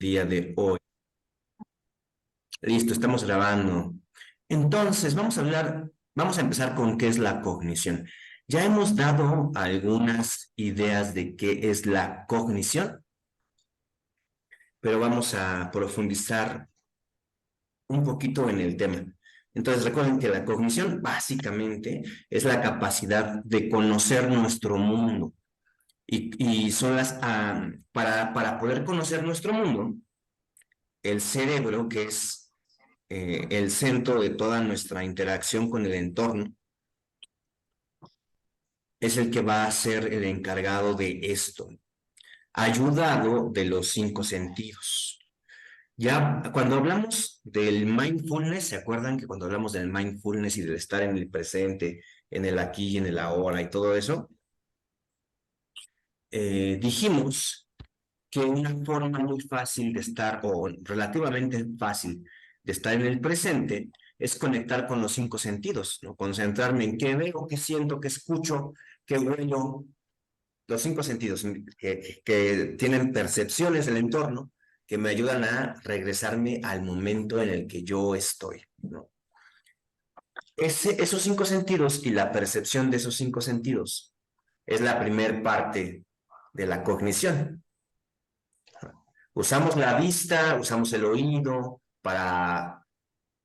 día de hoy. Listo, estamos grabando. Entonces, vamos a empezar con qué es la cognición. Ya hemos dado algunas ideas de qué es la cognición, pero vamos a profundizar un poquito en el tema. Entonces, recuerden que la cognición básicamente es la capacidad de conocer nuestro mundo. Y son para poder conocer nuestro mundo, el cerebro, que es el centro de toda nuestra interacción con el entorno, es el que va a ser el encargado de esto, ayudado de los 5 sentidos. Ya cuando hablamos del mindfulness, ¿se acuerdan que cuando hablamos del mindfulness y del estar en el presente, en el aquí y en el ahora y todo eso, dijimos que una forma muy fácil de estar, o relativamente fácil de estar en el presente, es conectar con los 5 sentidos, ¿no? Concentrarme en qué veo, qué siento, qué escucho, qué huelo, los 5 sentidos que tienen percepciones del entorno que me ayudan a regresarme al momento en el que yo estoy, ¿no? Esos 5 sentidos y la percepción de esos 5 sentidos es la primer parte de la cognición. Usamos la vista, usamos el oído para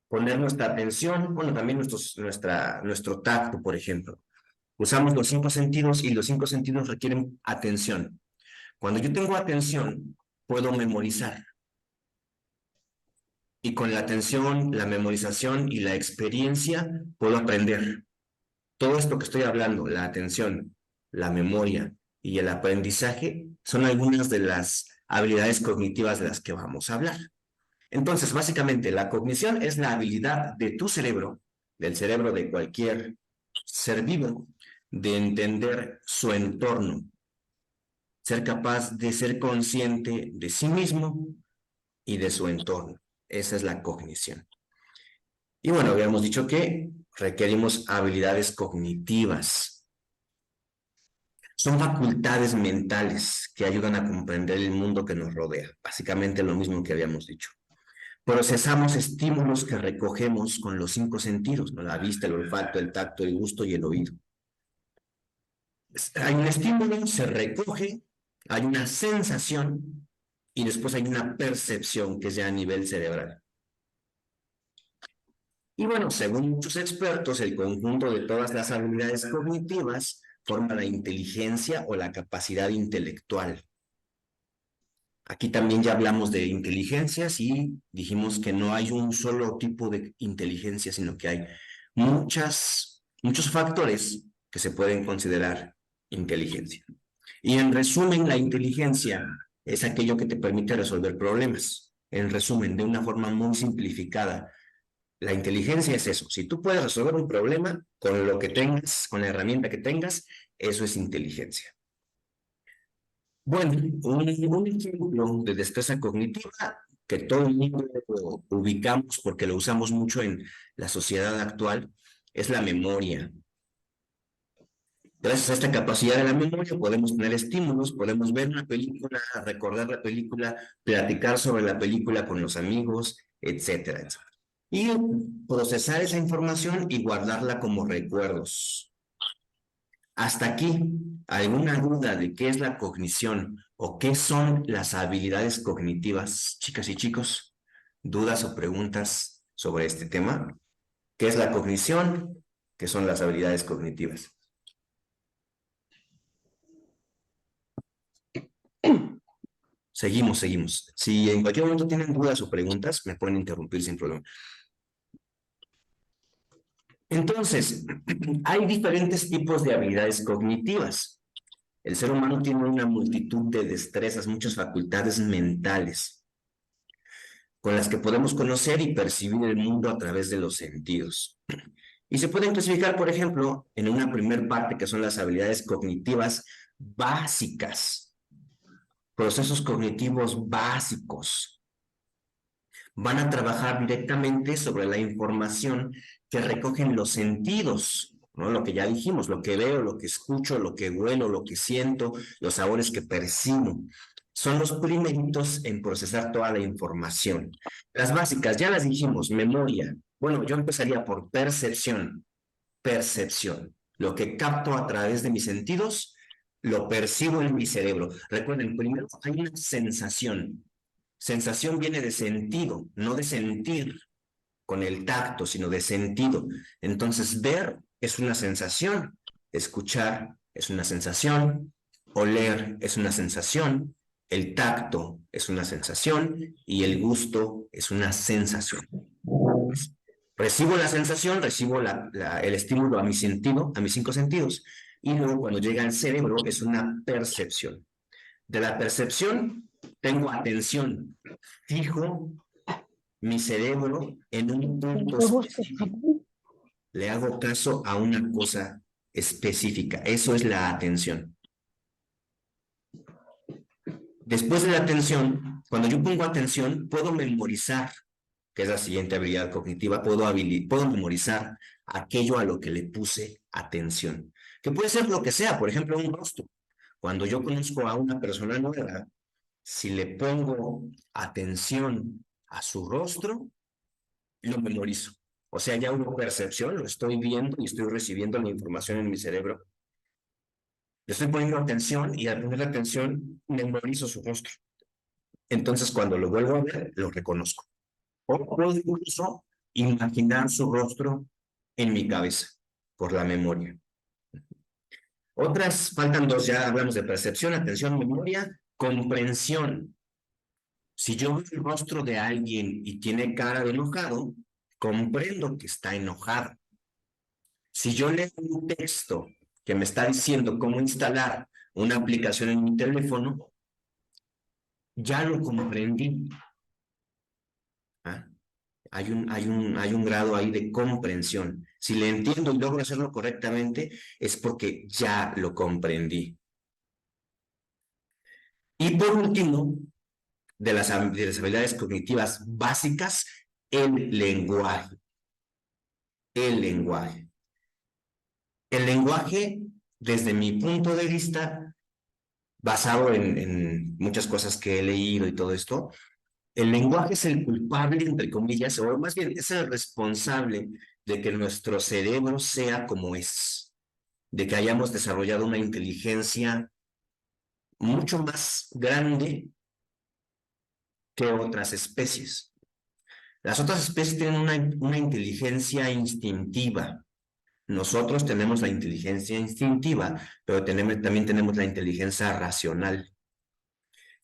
poner nuestra atención, bueno, también nuestro tacto, por ejemplo. Usamos los 5 sentidos y los 5 sentidos requieren atención. Cuando yo tengo atención, puedo memorizar. Y con la atención, la memorización y la experiencia, puedo aprender. Todo esto que estoy hablando, la atención, la memoria y el aprendizaje, son algunas de las habilidades cognitivas de las que vamos a hablar. Entonces, básicamente, la cognición es la habilidad de tu cerebro, del cerebro de cualquier ser vivo, de entender su entorno, ser capaz de ser consciente de sí mismo y de su entorno. Esa es la cognición. Y bueno, habíamos dicho que requerimos habilidades cognitivas. Son facultades mentales que ayudan a comprender el mundo que nos rodea. Básicamente lo mismo que habíamos dicho. Procesamos estímulos que recogemos con los 5 sentidos, ¿no? La vista, el olfato, el tacto, el gusto y el oído. Hay un estímulo, se recoge, hay una sensación y después hay una percepción que es ya a nivel cerebral. Y bueno, según muchos expertos, el conjunto de todas las habilidades cognitivas forma la inteligencia o la capacidad intelectual. Aquí también ya hablamos de inteligencias y dijimos que no hay un solo tipo de inteligencia, sino que hay muchos factores que se pueden considerar inteligencia. Y en resumen, la inteligencia es aquello que te permite resolver problemas. En resumen, de una forma muy simplificada, la inteligencia es eso. Si tú puedes resolver un problema con lo que tengas, con la herramienta que tengas, eso es inteligencia. Bueno, un ejemplo de destreza cognitiva que todo el mundo ubicamos porque lo usamos mucho en la sociedad actual es la memoria. Gracias a esta capacidad de la memoria podemos tener estímulos, podemos ver una película, recordar la película, platicar sobre la película con los amigos, etcétera, etcétera. Y procesar esa información y guardarla como recuerdos. Hasta aquí, ¿alguna duda de qué es la cognición o qué son las habilidades cognitivas, chicas y chicos? ¿Dudas o preguntas sobre este tema? ¿Qué es la cognición? ¿Qué son las habilidades cognitivas? Seguimos. Si en cualquier momento tienen dudas o preguntas, me pueden interrumpir sin problema. Entonces, hay diferentes tipos de habilidades cognitivas. El ser humano tiene una multitud de destrezas, muchas facultades mentales, con las que podemos conocer y percibir el mundo a través de los sentidos. Y se pueden clasificar, por ejemplo, en una primer parte que son las habilidades cognitivas básicas, procesos cognitivos básicos. Van a trabajar directamente sobre la información que recogen los sentidos, ¿no? Lo que ya dijimos, lo que veo, lo que escucho, lo que huelo, lo que siento, los sabores que percibo. son los primeritos en procesar toda la información. Las básicas, ya las dijimos, memoria. Bueno, yo empezaría por percepción. Percepción. Lo que capto a través de mis sentidos, lo percibo en mi cerebro. Recuerden, primero hay una sensación. Sensación viene de sentido, no de sentir con el tacto, sino de sentido. Entonces, ver es una sensación, escuchar es una sensación, oler es una sensación, el tacto es una sensación y el gusto es una sensación. Recibo la sensación, recibo el estímulo a mi sentido, a mis 5 sentidos, y luego cuando llega al cerebro es una percepción. De la percepción tengo atención, fijo mi cerebro en un punto específico. Le hago caso a una cosa específica. Eso es la atención. Después de la atención, cuando yo pongo atención, puedo memorizar, que es la siguiente habilidad cognitiva, puedo memorizar aquello a lo que le puse atención. Que puede ser lo que sea, por ejemplo, un rostro. Cuando yo conozco a una persona nueva, si le pongo atención a su rostro, lo memorizo. O sea, ya hubo percepción, lo estoy viendo y estoy recibiendo la información en mi cerebro. Le estoy poniendo atención y al poner atención memorizo su rostro. Entonces, cuando lo vuelvo a ver, lo reconozco. O puedo incluso imaginar su rostro en mi cabeza por la memoria. Otras, faltan dos, ya hablamos de percepción, atención, memoria, comprensión. Si yo veo el rostro de alguien y tiene cara de enojado, comprendo que está enojado. Si yo leo un texto que me está diciendo cómo instalar una aplicación en mi teléfono, ya lo comprendí. ¿Ah? Hay un grado ahí de comprensión. Si le entiendo y logro hacerlo correctamente, es porque ya lo comprendí. Y por último, de las habilidades cognitivas básicas, el lenguaje. El lenguaje. El lenguaje, desde mi punto de vista, basado en muchas cosas que he leído y todo esto, el lenguaje es el culpable, entre comillas, o más bien es el responsable de que nuestro cerebro sea como es, de que hayamos desarrollado una inteligencia mucho más grande que otras especies. Las otras especies tienen una inteligencia instintiva. Nosotros tenemos la inteligencia instintiva, pero también tenemos la inteligencia racional.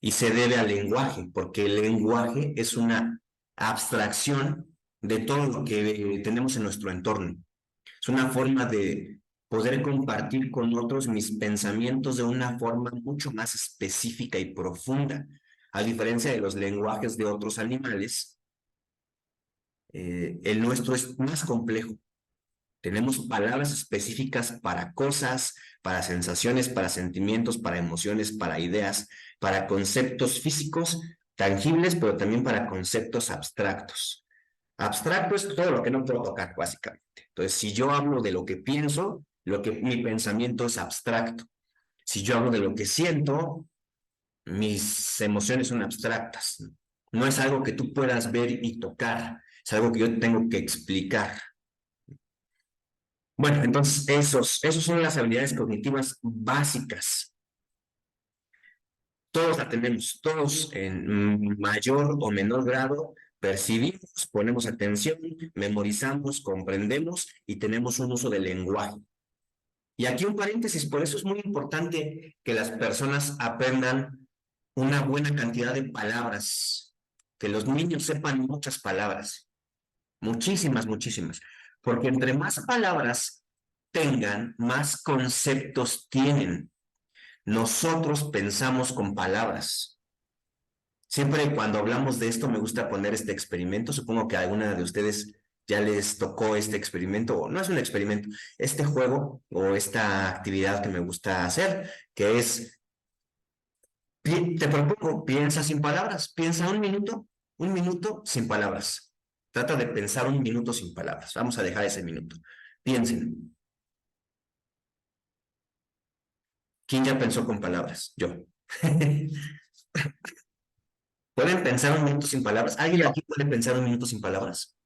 Y se debe al lenguaje, porque el lenguaje es una abstracción de todo lo que tenemos en nuestro entorno. Es una forma de poder compartir con otros mis pensamientos de una forma mucho más específica y profunda. A diferencia de los lenguajes de otros animales, el nuestro es más complejo. Tenemos palabras específicas para cosas, para sensaciones, para sentimientos, para emociones, para ideas, para conceptos físicos tangibles, pero también para conceptos abstractos. Abstracto es todo lo que no puedo tocar, básicamente. Entonces, si yo hablo de lo que pienso, mi pensamiento es abstracto. Si yo hablo de lo que siento, mis emociones son abstractas. No es algo que tú puedas ver y tocar, es algo que yo tengo que explicar. Bueno, entonces esos son las habilidades cognitivas básicas. Todos la tenemos, todos en mayor o menor grado percibimos, ponemos atención, memorizamos, comprendemos y tenemos un uso del lenguaje. Y aquí un paréntesis, por eso es muy importante que las personas aprendan una buena cantidad de palabras, que los niños sepan muchas palabras, muchísimas, muchísimas, porque entre más palabras tengan, más conceptos tienen. Nosotros pensamos con palabras. Siempre cuando hablamos de esto me gusta poner este experimento. Supongo que a alguna de ustedes ya les tocó este experimento, o no es un experimento, este juego o esta actividad que me gusta hacer, que es, te propongo, piensa sin palabras, piensa un minuto sin palabras. Trata de pensar un minuto sin palabras. Vamos a dejar ese minuto. Piensen. ¿Quién ya pensó con palabras? Yo. ¿Pueden pensar un minuto sin palabras? ¿Alguien aquí puede pensar un minuto sin palabras?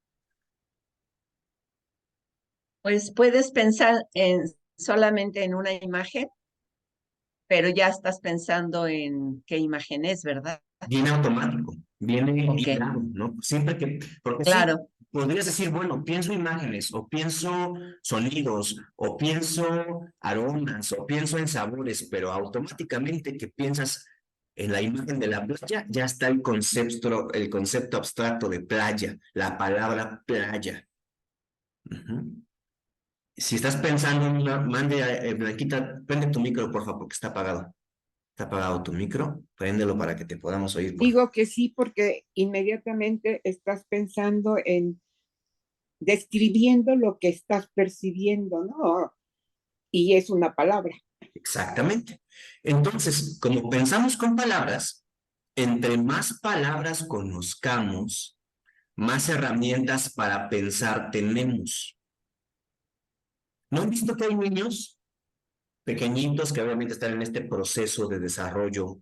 Pues puedes pensar solamente en una imagen, pero ya estás pensando en qué imagen es, ¿verdad? Viene automático, viene Ok, hilado, ¿no? Siempre que, porque sí, claro. podrías decir, bueno, pienso imágenes, o pienso sonidos, o pienso aromas, o pienso en sabores, pero automáticamente que piensas en la imagen de la playa, ya está el concepto abstracto de playa, la palabra playa. Ujú. Si estás pensando en una, mande a Blanquita, prende tu micro, por favor, porque está apagado. Está apagado tu micro, préndelo para que te podamos oír, por favor. Digo que sí, porque inmediatamente estás pensando en describiendo lo que estás percibiendo, ¿no? Y es una palabra. Exactamente. Entonces, como pensamos con palabras, entre más palabras conozcamos, más herramientas para pensar tenemos. ¿No han visto que hay niños pequeñitos que obviamente están en este proceso de desarrollo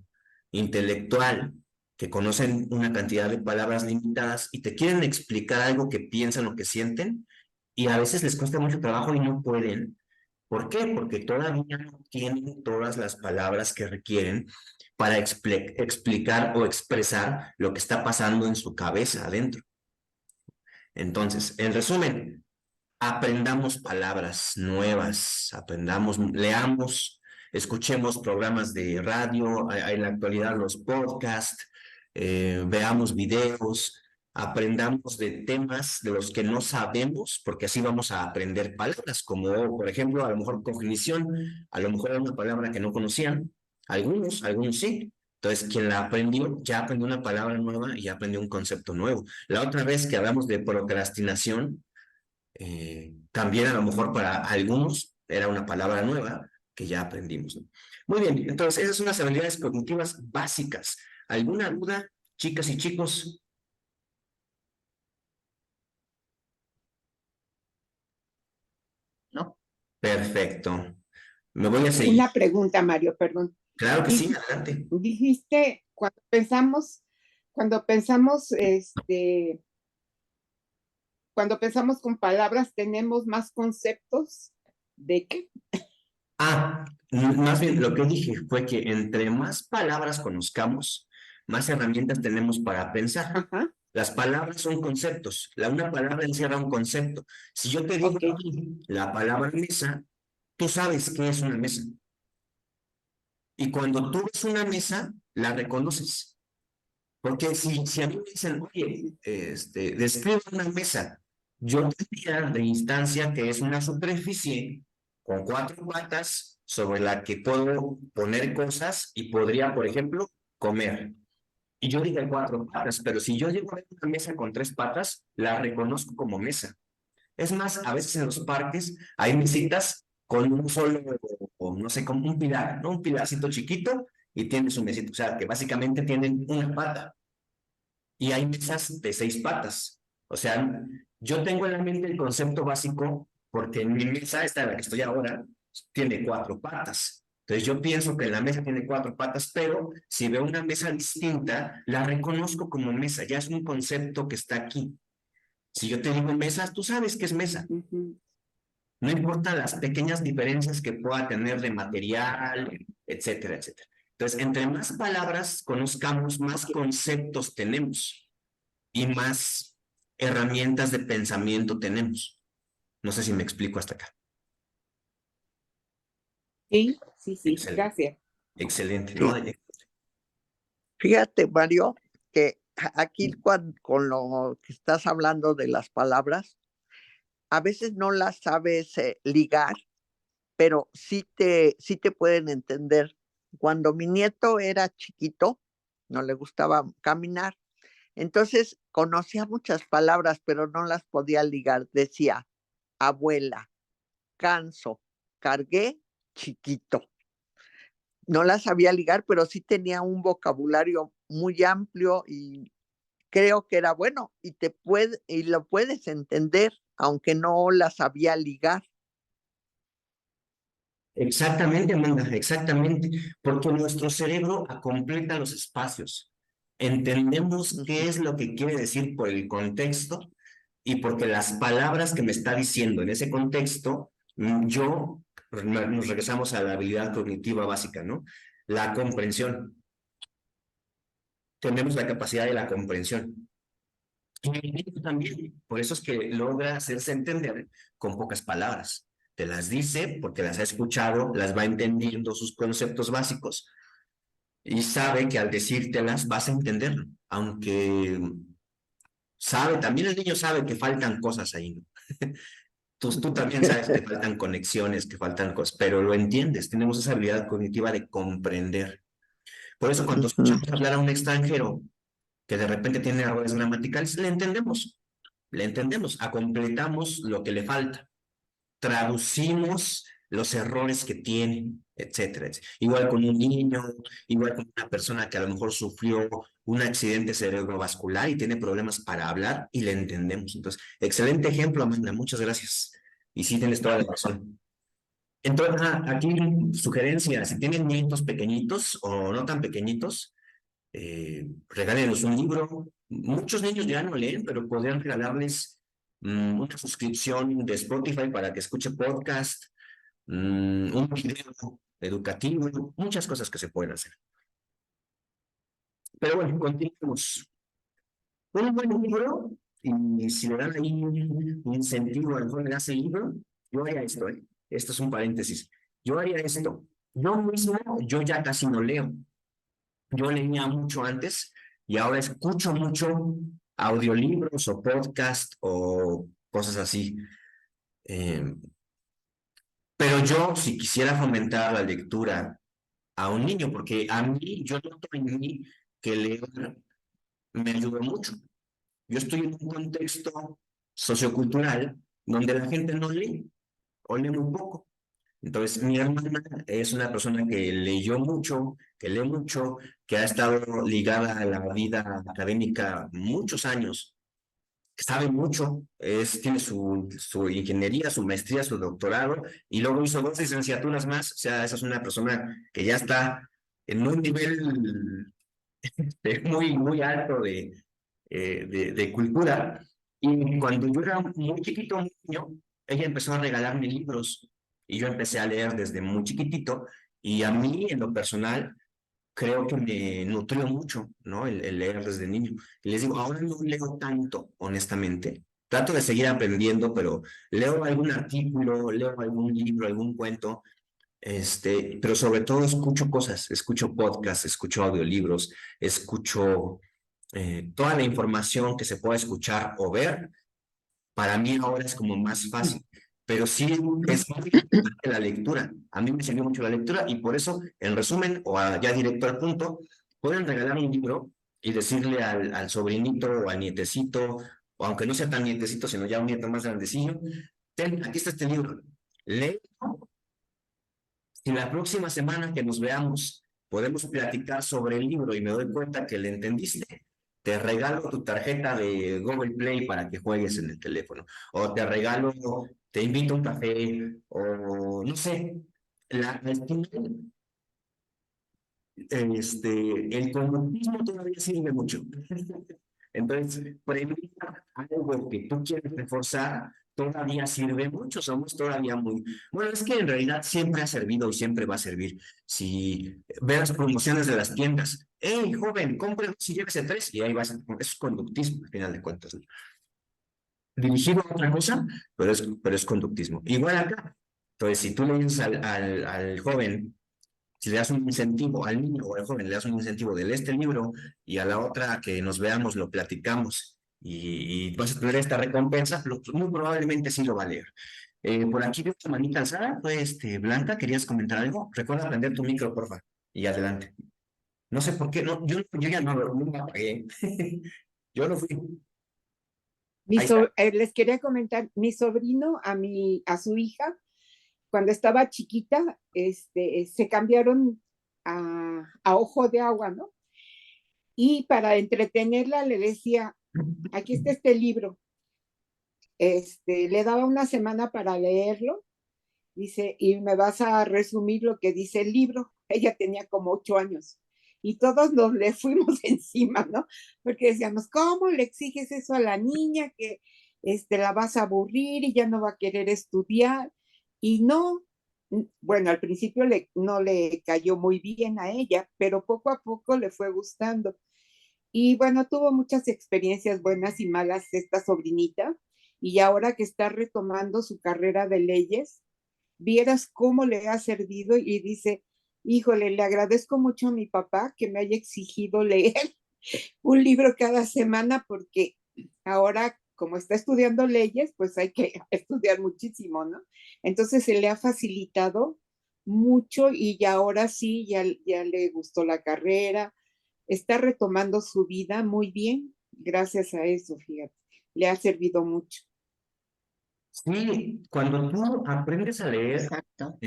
intelectual, que conocen una cantidad de palabras limitadas y te quieren explicar algo que piensan o que sienten y a veces les cuesta mucho trabajo y no pueden? ¿Por qué? Porque todavía no tienen todas las palabras que requieren para explicar o expresar lo que está pasando en su cabeza adentro. Entonces, en resumen, aprendamos palabras nuevas, aprendamos, leamos, escuchemos programas de radio, en la actualidad los podcasts, veamos videos, aprendamos de temas de los que no sabemos, porque así vamos a aprender palabras, como por ejemplo, a lo mejor cognición, a lo mejor era una palabra que no conocían, algunos sí. Entonces, quien la aprendió, ya aprendió una palabra nueva y ya aprendió un concepto nuevo. La otra vez que hablamos de procrastinación, también a lo mejor para algunos era una palabra nueva que ya aprendimos, ¿no? Muy bien, entonces esas son las habilidades cognitivas básicas. ¿Alguna duda, chicas y chicos? ¿No? Perfecto. Me voy a seguir. Una pregunta, Mario, perdón. Claro que sí, Dij- adelante. Dijiste, cuando pensamos, cuando pensamos con palabras, tenemos más conceptos de qué. Más bien lo que dije fue que entre más palabras conozcamos, más herramientas tenemos para pensar. Ajá, Las palabras son conceptos. Una palabra encierra un concepto. Si yo te digo ok. a ti la palabra mesa, tú sabes qué es una mesa. Y cuando tú ves una mesa, la reconoces. Porque si a mí me dicen, oye, describe una mesa, yo tendría de instancia que es una superficie con cuatro patas sobre la que puedo poner cosas y podría, por ejemplo, comer. Y yo digo cuatro patas, pero si yo llego a ver una mesa con tres patas, la reconozco como mesa. Es más, a veces en los parques hay mesitas con un solo, o no sé, como un pilar, ¿no? Un pilarcito chiquito y tiene su mesita. O sea, que básicamente tienen una pata. Y hay mesas de seis patas. O sea, yo tengo en la mente el concepto básico porque en mi mesa, esta en la que estoy ahora, tiene cuatro patas. Entonces yo pienso que la mesa tiene cuatro patas, pero si veo una mesa distinta, la reconozco como mesa. Ya es un concepto que está aquí. Si yo te digo mesa, tú sabes que es mesa. Ujú. No importa las pequeñas diferencias que pueda tener de material, etcétera, etcétera. Entonces, entre más palabras conozcamos, más conceptos tenemos y más herramientas de pensamiento tenemos. No sé si me explico hasta acá. Sí, sí, sí, Excelente, gracias. excelente, ¿no? Sí, fíjate, Mario, que aquí con lo que estás hablando de las palabras, a veces no las sabes ligar, pero sí te pueden entender. Cuando mi nieto era chiquito, no le gustaba caminar, entonces conocía muchas palabras, pero no las podía ligar. Decía abuela, canso, cargué, chiquito. No las sabía ligar, pero sí tenía un vocabulario muy amplio y creo que era bueno y lo puedes entender, aunque no la sabía ligar. Exactamente, Amanda, exactamente, porque nuestro cerebro completa los espacios. Entendemos qué es lo que quiere decir por el contexto y porque las palabras que me está diciendo en ese contexto, nos regresamos a la habilidad cognitiva básica, ¿no? La comprensión. Tenemos la capacidad de la comprensión. Y el niño también, por eso es que logra hacerse entender con pocas palabras. Te las dice porque las ha escuchado, las va entendiendo sus conceptos básicos y sabe que al decírtelas vas a entenderlo, aunque sabe, también el niño sabe que faltan cosas ahí, ¿no? Tú también sabes que faltan conexiones, que faltan cosas, pero lo entiendes, tenemos esa habilidad cognitiva de comprender. Por eso cuando escuchamos hablar a un extranjero que de repente tiene errores gramaticales, le entendemos, completamos lo que le falta, traducimos los errores que tiene, etcétera, etcétera. Igual con un niño, igual con una persona que a lo mejor sufrió un accidente cerebrovascular y tiene problemas para hablar y le entendemos. Entonces, excelente ejemplo, Amanda, muchas gracias. Y sí, tienes toda la razón. Entonces, aquí sugerencia, si tienen nietos pequeñitos o no tan pequeñitos, regálenos un libro. Muchos niños ya no leen, pero podrían regalarles una suscripción de Spotify para que escuche podcast, un video educativo, muchas cosas que se pueden hacer. Pero bueno, continuemos. Un buen libro, y si le dan ahí un incentivo a lo mejor le das el libro, yo haría esto, ¿eh? Esto es un paréntesis. Yo haría esto. Yo mismo, yo ya casi no leo. Yo leía mucho antes y ahora escucho mucho audiolibros o podcast o cosas así. Eh, pero yo, si quisiera fomentar la lectura a un niño, porque a mí, yo noto en mí que leer me ayuda mucho. Yo estoy en un contexto sociocultural donde la gente no lee o lee muy poco. Entonces, mi hermana es una persona que leyó mucho, que lee mucho, que ha estado ligada a la vida académica muchos años, que sabe mucho, tiene su ingeniería, su maestría, su doctorado, y luego hizo 2 licenciaturas más. O sea, esa es una persona que ya está en un nivel muy, muy alto de cultura. Y cuando yo era muy chiquito, muy niño, ella empezó a regalarme libros y yo empecé a leer desde muy chiquitito y a mí, en lo personal, creo que me nutrió mucho, ¿no? El leer desde niño. Y les digo, ahora no leo tanto, honestamente. Trato de seguir aprendiendo, pero leo algún artículo, leo algún libro, algún cuento, pero sobre todo escucho cosas, escucho podcasts, escucho audiolibros, escucho toda la información que se pueda escuchar o ver. Para mí ahora es como más fácil, pero sí es muy importante la lectura. A mí me sirvió mucho la lectura y por eso, en resumen, o ya directo al punto, pueden regalar un libro y decirle al sobrinito o al nietecito, o aunque no sea tan nietecito, sino ya un nieto más grandecillo, ten, aquí está este libro, lee. Si la próxima semana que nos veamos podemos platicar sobre el libro y me doy cuenta que le entendiste, te regalo tu tarjeta de Google Play para que juegues en el teléfono. O te regalo, te invito a un café, o no sé. Al final, el conductismo todavía sirve mucho. Entonces, premiar algo que tú quieres reforzar todavía sirve mucho, somos todavía muy... Bueno, es que en realidad siempre ha servido y siempre va a servir. Si ves las promociones de las tiendas, hey, joven, compre dos y llévese tres, y ahí vas, eso es conductismo, al final de cuentas, ¿no? Dirigido a otra cosa, pero es conductismo. Igual acá. Entonces, si tú le dices al joven, si le das un incentivo al niño o al joven, le das un incentivo de leer este libro y a la otra que nos veamos, lo platicamos y vas a tener esta recompensa, muy probablemente sí lo va a leer. Por aquí veo tu manita alzada, pues, Blanca, ¿querías comentar algo? Recuerda prender tu micro, porfa, y adelante. No sé por qué, no, yo ya no me apagué. Yo no fui. Ahí está. Les quería comentar, mi sobrino a su hija, cuando estaba chiquita, se cambiaron a ojo de agua, ¿no? Y para entretenerla le decía, aquí está este libro. Le daba una semana para leerlo Dice, y me vas a resumir lo que dice el libro. Ella tenía como 8 años. Y todos nos le fuimos encima, ¿no? Porque decíamos, ¿cómo le exiges eso a la niña? Que la vas a aburrir y ya no va a querer estudiar. Y no, bueno, al principio no le cayó muy bien a ella, pero poco a poco le fue gustando. Y bueno, tuvo muchas experiencias buenas y malas esta sobrinita. Y ahora que está retomando su carrera de leyes, vieras cómo le ha servido y dice, híjole, le agradezco mucho a mi papá que me haya exigido leer un libro cada semana porque ahora, como está estudiando leyes, pues hay que estudiar muchísimo, ¿no? Entonces se le ha facilitado mucho y ya ahora sí, ya le gustó la carrera, está retomando su vida muy bien gracias a eso, fíjate, le ha servido mucho. Sí, cuando tú aprendes a leer, Exacto.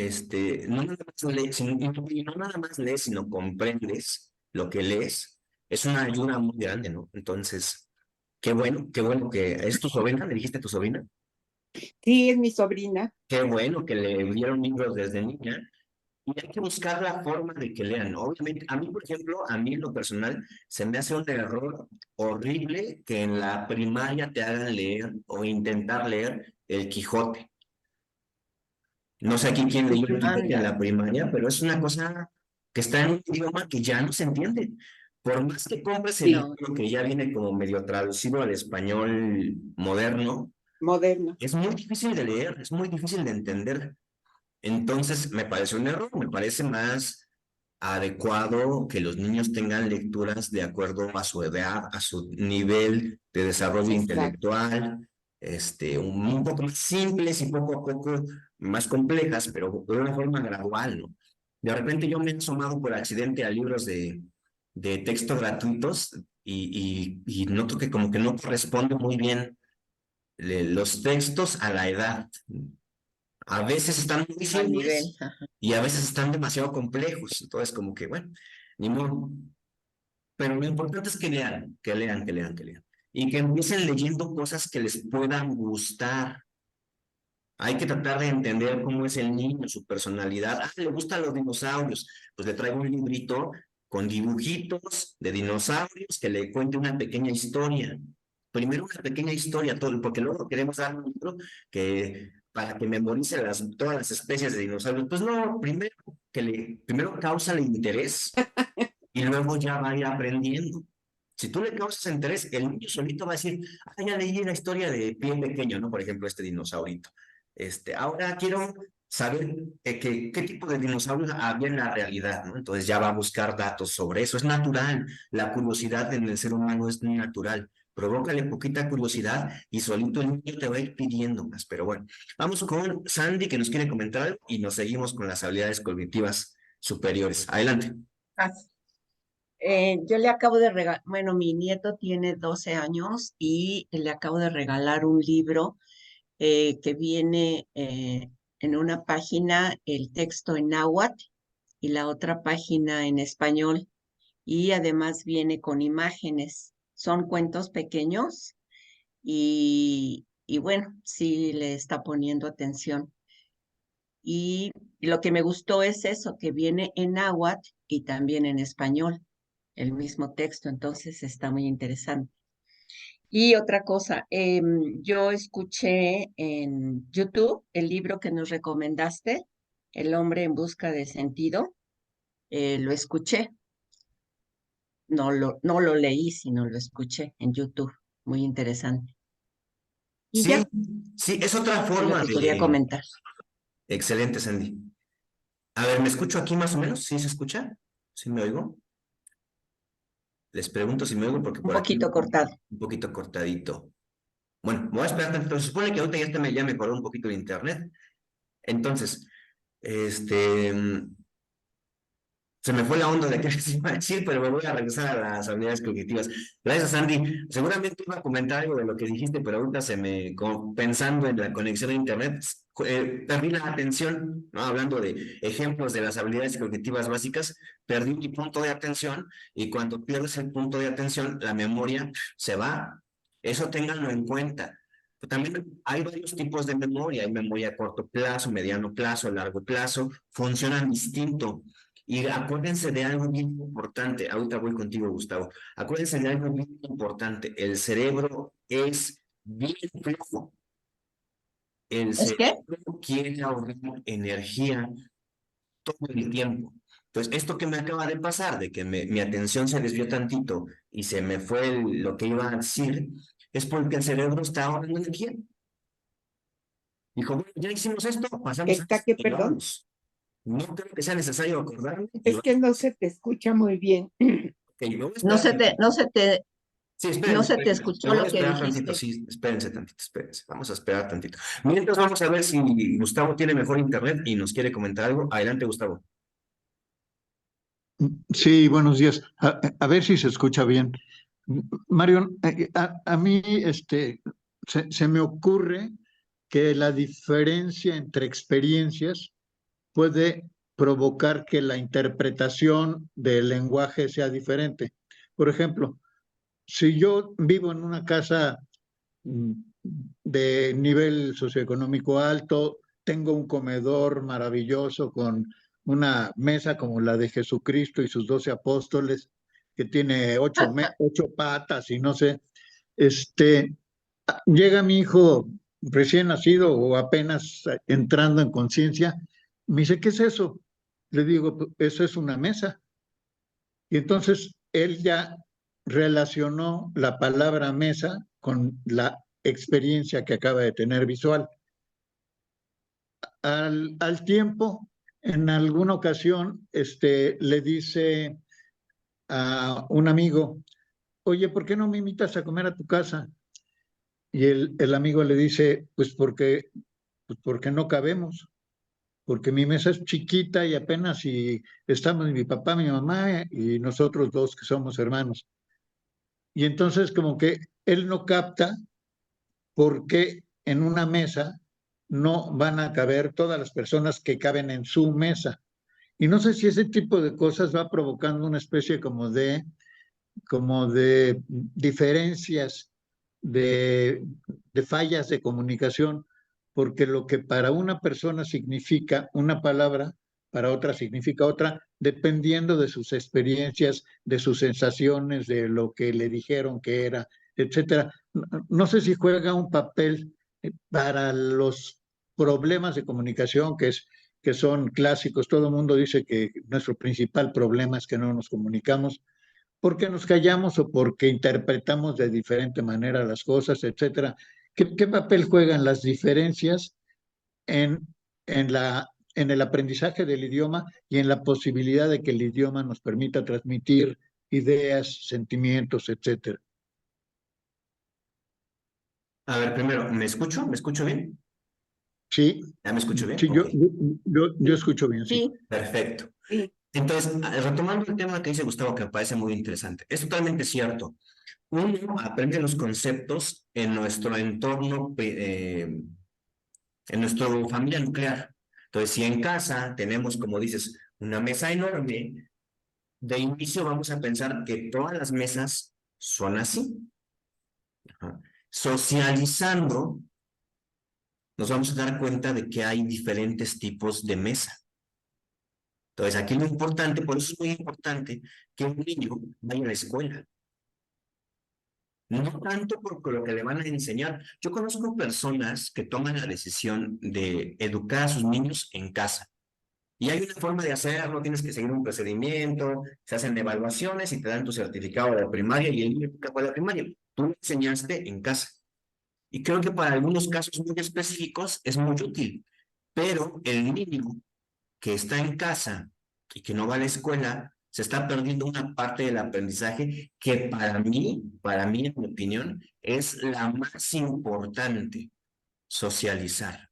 no nada más lees, y no nada más lees, sino comprendes lo que lees, es una ayuda muy grande, ¿no? Entonces, qué bueno que es tu sobrina, ¿le dijiste a tu sobrina? Sí, es mi sobrina. Qué bueno que le dieron libros desde niña. Y hay que buscar la forma de que lean. Obviamente, a mí, por ejemplo, a mí en lo personal, se me hace un error horrible que en la primaria te hagan leer o intentar leer el Quijote. No sé aquí quién leyó el Quijote en Anda. la primaria, pero es una cosa que está en un idioma que ya no se entiende. Por más que compres el No, libro que ya viene como medio traducido al español moderno, Moderna. es muy difícil de leer, es muy difícil de entender. Entonces, me parece un error, me parece más adecuado que los niños tengan lecturas de acuerdo a su edad, a su nivel de desarrollo Exacto. intelectual, un poco más simples y poco a poco más complejas, pero de una forma gradual, ¿no? De repente yo me he asomado por accidente a libros de texto gratuitos y noto que como que no corresponde muy bien los textos a la edad. A veces están muy al nivel. simples y a veces están demasiado complejos. Entonces, como que, bueno, ni modo. Pero lo importante es que lean, que lean, que lean, que lean. Y que empiecen leyendo cosas que les puedan gustar. Hay que tratar de entender cómo es el niño, su personalidad. Ah, le gustan los dinosaurios. Pues le traigo un librito con dibujitos de dinosaurios que le cuente una pequeña historia. Primero una pequeña historia, todo, porque luego queremos dar un libro que para que memorice todas las especies de dinosaurios. Pues no, primero causa el interés y luego ya va a ir aprendiendo. Si tú le causas interés, el niño solito va a decir, ah, ya leí la historia de Pie Pequeño, ¿no? Por ejemplo, este dinosaurito. Ahora quiero saber qué tipo de dinosaurios había en la realidad, ¿no? Entonces ya va a buscar datos sobre eso. Es natural. La curiosidad en el ser humano es natural. Provócale poquita curiosidad y solito el niño te va a ir pidiendo más. Pero bueno, vamos con Sandy que nos quiere comentar algo y nos seguimos con las habilidades cognitivas superiores. Adelante. Ah, yo le acabo de regalar, bueno, mi nieto tiene 12 años y le acabo de regalar un libro que viene en una página el texto en náhuatl y la otra página en español y además viene con imágenes. Son cuentos pequeños y bueno, sí le está poniendo atención. Y lo que me gustó es eso, que viene en náhuatl y también en español, el mismo texto, entonces está muy interesante. Y otra cosa, yo escuché en YouTube el libro que nos recomendaste, El hombre en busca de sentido, lo escuché, no lo leí, sino lo escuché en YouTube, muy interesante. Y Sí, ya, sí, es otra es lo forma que quería de... comentar. Excelente, Sandy. A ver, ¿me escucho aquí más o menos? ¿Sí se escucha? ¿Sí me oigo? Les pregunto si me oigo porque Un por aquí poquito cortado. un poquito cortadito. Bueno, me voy a esperar tantito. Se supone que ahorita ya mejoró un poquito el internet. Entonces, este... Se me fue la onda de qué les iba a decir, pero me voy a regresar a las habilidades cognitivas. Gracias, Sandy. Seguramente iba a comentar algo de lo que dijiste, pero ahorita pensando en la conexión a Internet, perdí la atención, ¿no? Hablando de ejemplos de las habilidades cognitivas básicas, perdí mi punto de atención y cuando pierdes el punto de atención, la memoria se va. Eso ténganlo en cuenta. También hay varios tipos de memoria. Hay memoria a corto plazo, mediano plazo, largo plazo. Funcionan distinto. Y acuérdense de algo bien importante. Ahorita voy contigo, Gustavo. Acuérdense de algo bien importante. El cerebro es bien flojo. El ¿Es qué? cerebro quiere ahorrar energía todo el tiempo. Entonces, esto que me acaba de pasar, de que mi atención se desvió tantito y se me fue lo que iba a decir, es porque el cerebro está ahorrando energía. Dijo, bueno, ya hicimos esto, pasamos a ¿Está esto que, y perdón? vamos. No creo que sea necesario acordarme y Es que no se te escucha muy bien. ok, me voy a esperar tantito. Sí, No espérense, se te espérense. Me escuchó voy a lo que esperar tantito, dijiste. sí, espérense tantito, espérense. Vamos a esperar tantito. Mientras vamos a ver si Gustavo tiene mejor internet y nos quiere comentar algo. Adelante, Gustavo. Sí, buenos días. A ver si se escucha bien. Marion, a mí se me ocurre que la diferencia entre experiencias puede provocar que la interpretación del lenguaje sea diferente. Por ejemplo, si yo vivo en una casa mm, de nivel socioeconómico alto, tengo un comedor maravilloso con una mesa como la de Jesucristo y sus 12 apóstoles, que tiene 8 patas y no sé, este, llega mi hijo recién nacido o apenas entrando en conciencia, me dice, ¿qué es eso? Le digo, eso es una mesa. Y entonces él ya relacionó la palabra mesa con la experiencia que acaba de tener visual. Al tiempo, en alguna ocasión, le dice a un amigo, oye, ¿por qué no me invitas a comer a tu casa? Y el amigo le dice, pues porque no cabemos, porque mi mesa es chiquita y apenas si estamos mi papá, mi mamá y nosotros dos que somos hermanos. Y entonces como que él no capta por qué en una mesa no van a caber todas las personas que caben en su mesa. Y no sé si ese tipo de cosas va provocando una especie como de diferencias, de, de fallas de comunicación, porque lo que para una persona significa una palabra, para otra significa otra, dependiendo de sus experiencias, de sus sensaciones, de lo que le dijeron que era, etcétera. No sé si juega un papel para los problemas de comunicación que son clásicos. Todo el mundo dice que nuestro principal problema es que no nos comunicamos porque nos callamos o porque interpretamos de diferente manera las cosas, etcétera. ¿Qué papel juegan las diferencias en, en el aprendizaje del idioma y en la posibilidad de que el idioma nos permita transmitir ideas, sentimientos, etcétera? A ver, primero, ¿me escucho? ¿Me escucho bien? Sí, ¿Ya me escucho bien? sí, Ok, yo escucho bien, sí. Sí, perfecto. sí. Entonces, retomando el tema que dice Gustavo, que me parece muy interesante, es totalmente cierto. Uno aprende los conceptos en nuestro entorno, en nuestra familia nuclear. Entonces, si en casa tenemos, como dices, una mesa enorme, de inicio vamos a pensar que todas las mesas son así. Ajá. Socializando, nos vamos a dar cuenta de que hay diferentes tipos de mesa. Entonces, aquí lo importante, por eso es muy importante que un niño vaya a la escuela. No tanto por lo que le van a enseñar. Yo conozco personas que toman la decisión de educar a sus niños en casa. Y hay una forma de hacerlo, tienes que seguir un procedimiento, se hacen evaluaciones y te dan tu certificado de la primaria y el niño que acabó la primaria. Tú lo enseñaste en casa. Y creo que para algunos casos muy específicos es muy útil. Pero el niño que está en casa y que no va a la escuela, se está perdiendo una parte del aprendizaje que para mí, en mi opinión, es la más importante, socializar.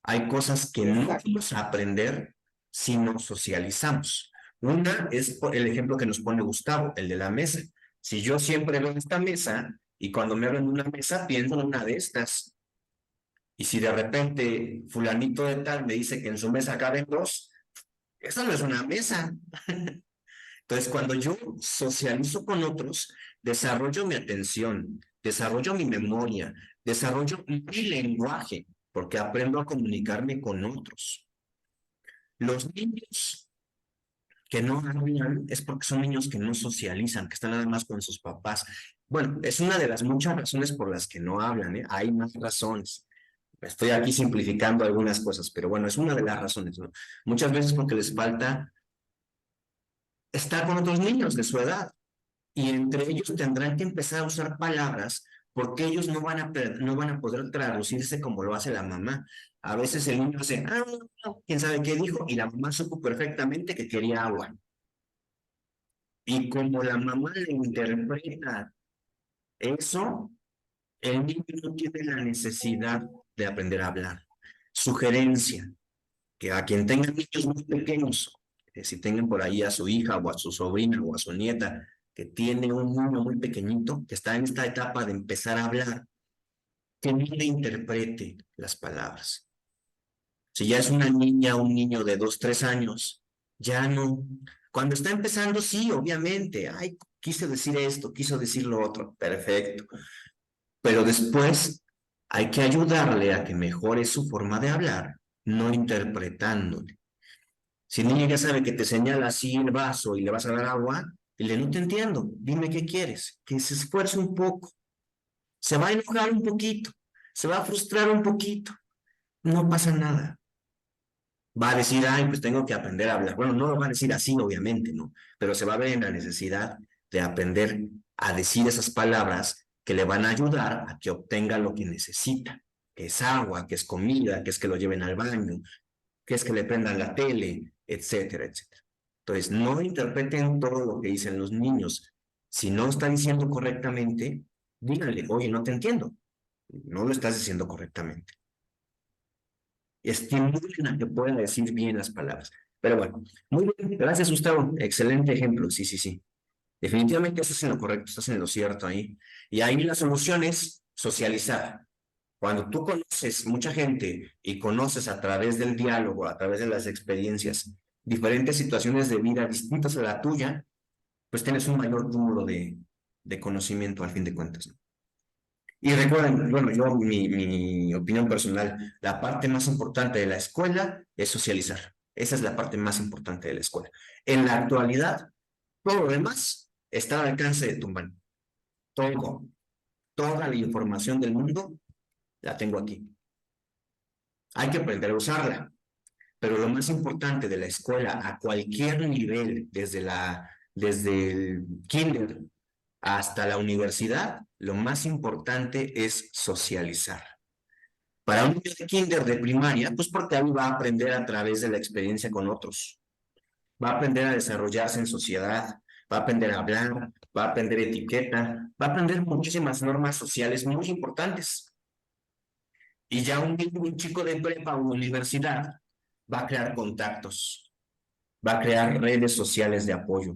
Hay cosas que no Exacto. vamos a aprender si no socializamos. Una es el ejemplo que nos pone Gustavo, el de la mesa. Si yo siempre veo esta mesa y cuando me hablan de una mesa, pienso en una de estas. Y si de repente fulanito de tal me dice que en su mesa caben dos, eso no es una mesa. Entonces, cuando yo socializo con otros, desarrollo mi atención, desarrollo mi memoria, desarrollo mi lenguaje, porque aprendo a comunicarme con otros. Los niños que no hablan es porque son niños que no socializan, que están nada más con sus papás. Bueno, es una de las muchas razones por las que no hablan, ¿eh? Hay más razones. Estoy aquí simplificando algunas cosas, pero bueno, es una de las razones, ¿no? Muchas veces porque les falta estar con otros niños de su edad y entre ellos tendrán que empezar a usar palabras porque ellos no van a poder traducirse como lo hace la mamá. A veces el niño dice, quién sabe qué dijo, y la mamá supo perfectamente que quería agua. Y como la mamá le interpreta eso, el niño no tiene la necesidad de aprender a hablar. Sugerencia, que a quien tenga niños muy pequeños, si tengan por ahí a su hija o a su sobrina o a su nieta, que tiene un niño muy pequeñito, que está en esta etapa de empezar a hablar, que no le interprete las palabras. Si ya es una niña o un niño de 2, 3 años, ya no. Cuando está empezando, sí, obviamente, ay, quise decir esto, quiso decir lo otro, perfecto. Pero después hay que ayudarle a que mejore su forma de hablar, no interpretándole. Si el niño ya sabe que te señala así el vaso y le vas a dar agua, dile, no te entiendo, dime qué quieres, que se esfuerce un poco, se va a enojar un poquito, se va a frustrar un poquito, no pasa nada. Va a decir, ay, pues tengo que aprender a hablar. Bueno, no lo va a decir así, obviamente, ¿no? Pero se va a ver en la necesidad de aprender a decir esas palabras que le van a ayudar a que obtenga lo que necesita, que es agua, que es comida, que es que lo lleven al baño, que es que le prendan la tele, etcétera, etcétera. Entonces, no interpreten todo lo que dicen los niños. Si no está diciendo correctamente, díganle, oye, no te entiendo. No lo estás diciendo correctamente. Estimulen a que pueda decir bien las palabras. Pero bueno, muy bien, gracias Gustavo, excelente ejemplo, sí, sí, sí. Definitivamente estás en lo correcto, estás en lo cierto ahí. Y ahí la solución es socializar. Cuando tú conoces mucha gente y conoces a través del diálogo, a través de las experiencias, diferentes situaciones de vida distintas a la tuya, pues tienes un mayor número de conocimiento al fin de cuentas, ¿no? Y recuerden, bueno, yo, mi opinión personal, la parte más importante de la escuela es socializar. Esa es la parte más importante de la escuela. En la actualidad, todo lo demás está al alcance de tu mano. Todo, toda la información del mundo la tengo aquí. Hay que aprender a usarla. Pero lo más importante de la escuela a cualquier nivel, desde el kinder hasta la universidad, lo más importante es socializar. Para un niño de kinder, de primaria, pues porque ahí va a aprender a través de la experiencia con otros. Va a aprender a desarrollarse en sociedad, va a aprender a hablar, va a aprender etiqueta, va a aprender muchísimas normas sociales muy importantes. Y ya un chico de prepa o universidad va a crear contactos, va a crear redes sociales de apoyo,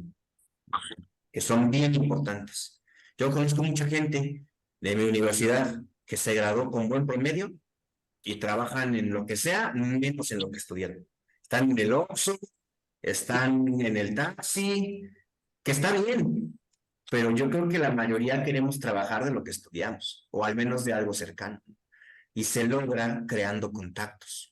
que son bien importantes. Yo conozco mucha gente de mi universidad que se graduó con buen promedio y trabajan en lo que sea, menos en lo que estudiaron. Están en el Oxxo, están en el taxi, que está bien, pero yo creo que la mayoría queremos trabajar de lo que estudiamos, o al menos de algo cercano, y se logra creando contactos.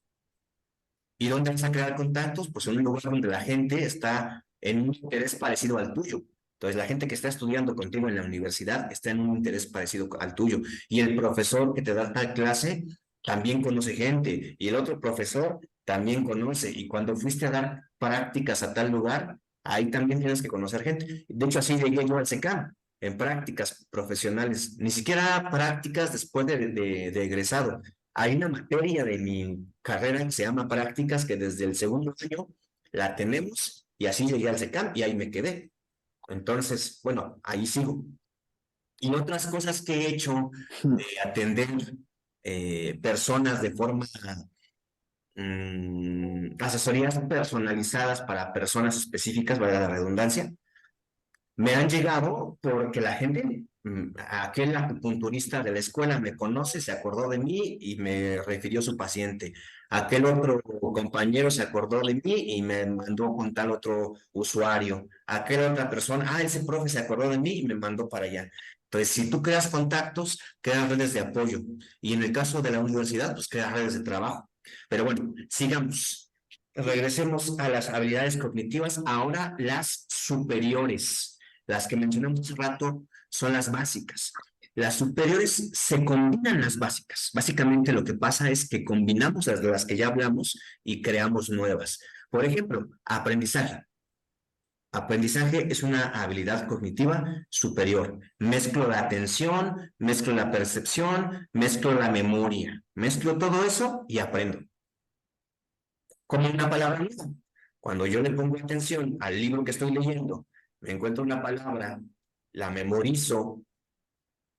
¿Y dónde vas a crear contactos? Pues en un lugar donde la gente está en un interés parecido al tuyo. Entonces, la gente que está estudiando contigo en la universidad está en un interés parecido al tuyo. Y el profesor que te da tal clase también conoce gente. Y el otro profesor también conoce. Y cuando fuiste a dar prácticas a tal lugar, ahí también tienes que conocer gente. De hecho, así llegué yo al SECAM, en prácticas profesionales. Ni siquiera prácticas después de egresado. Hay una materia de mi carrera que se llama prácticas que desde el segundo año la tenemos y así llegué al SECAM y ahí me quedé. Entonces, bueno, ahí sigo. Y otras cosas que he hecho de atender personas de forma, asesorías personalizadas para personas específicas, valga la redundancia, me han llegado porque la gente, aquel acupunturista de la escuela me conoce, se acordó de mí y me refirió su paciente. Aquel otro compañero se acordó de mí y me mandó con tal otro usuario. Aquella otra persona, ese profe se acordó de mí y me mandó para allá. Entonces, si tú creas contactos, creas redes de apoyo. Y en el caso de la universidad, pues creas redes de trabajo. Pero bueno, sigamos. Regresemos a las habilidades cognitivas. Ahora las superiores. Las que mencionamos hace rato son las básicas. Las superiores se combinan las básicas. Básicamente lo que pasa es que combinamos las de las que ya hablamos y creamos nuevas. Por ejemplo, aprendizaje. Aprendizaje es una habilidad cognitiva superior. Mezclo la atención, mezclo la percepción, mezclo la memoria. Mezclo todo eso y aprendo. Como una palabra nueva. Cuando yo le pongo atención al libro que estoy leyendo, me encuentro una palabra, la memorizo,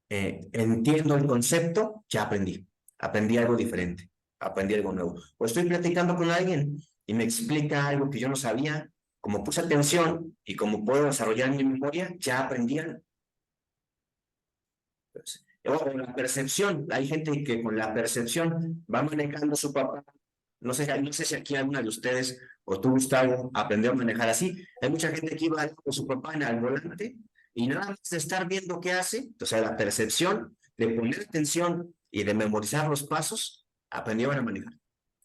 entiendo el concepto, ya aprendí. Aprendí algo diferente, aprendí algo nuevo. O estoy platicando con alguien y me explica algo que yo no sabía. Como puse atención y como puedo desarrollar mi memoria, ya aprendí algo. O la percepción. Hay gente que con la percepción va manejando su papá. No sé si aquí alguna de ustedes o tú, Gustavo, aprendió a manejar así. Hay mucha gente que iba con su papá en el volante y nada más de estar viendo qué hace, o sea, la percepción de poner atención y de memorizar los pasos, aprendieron a manejar.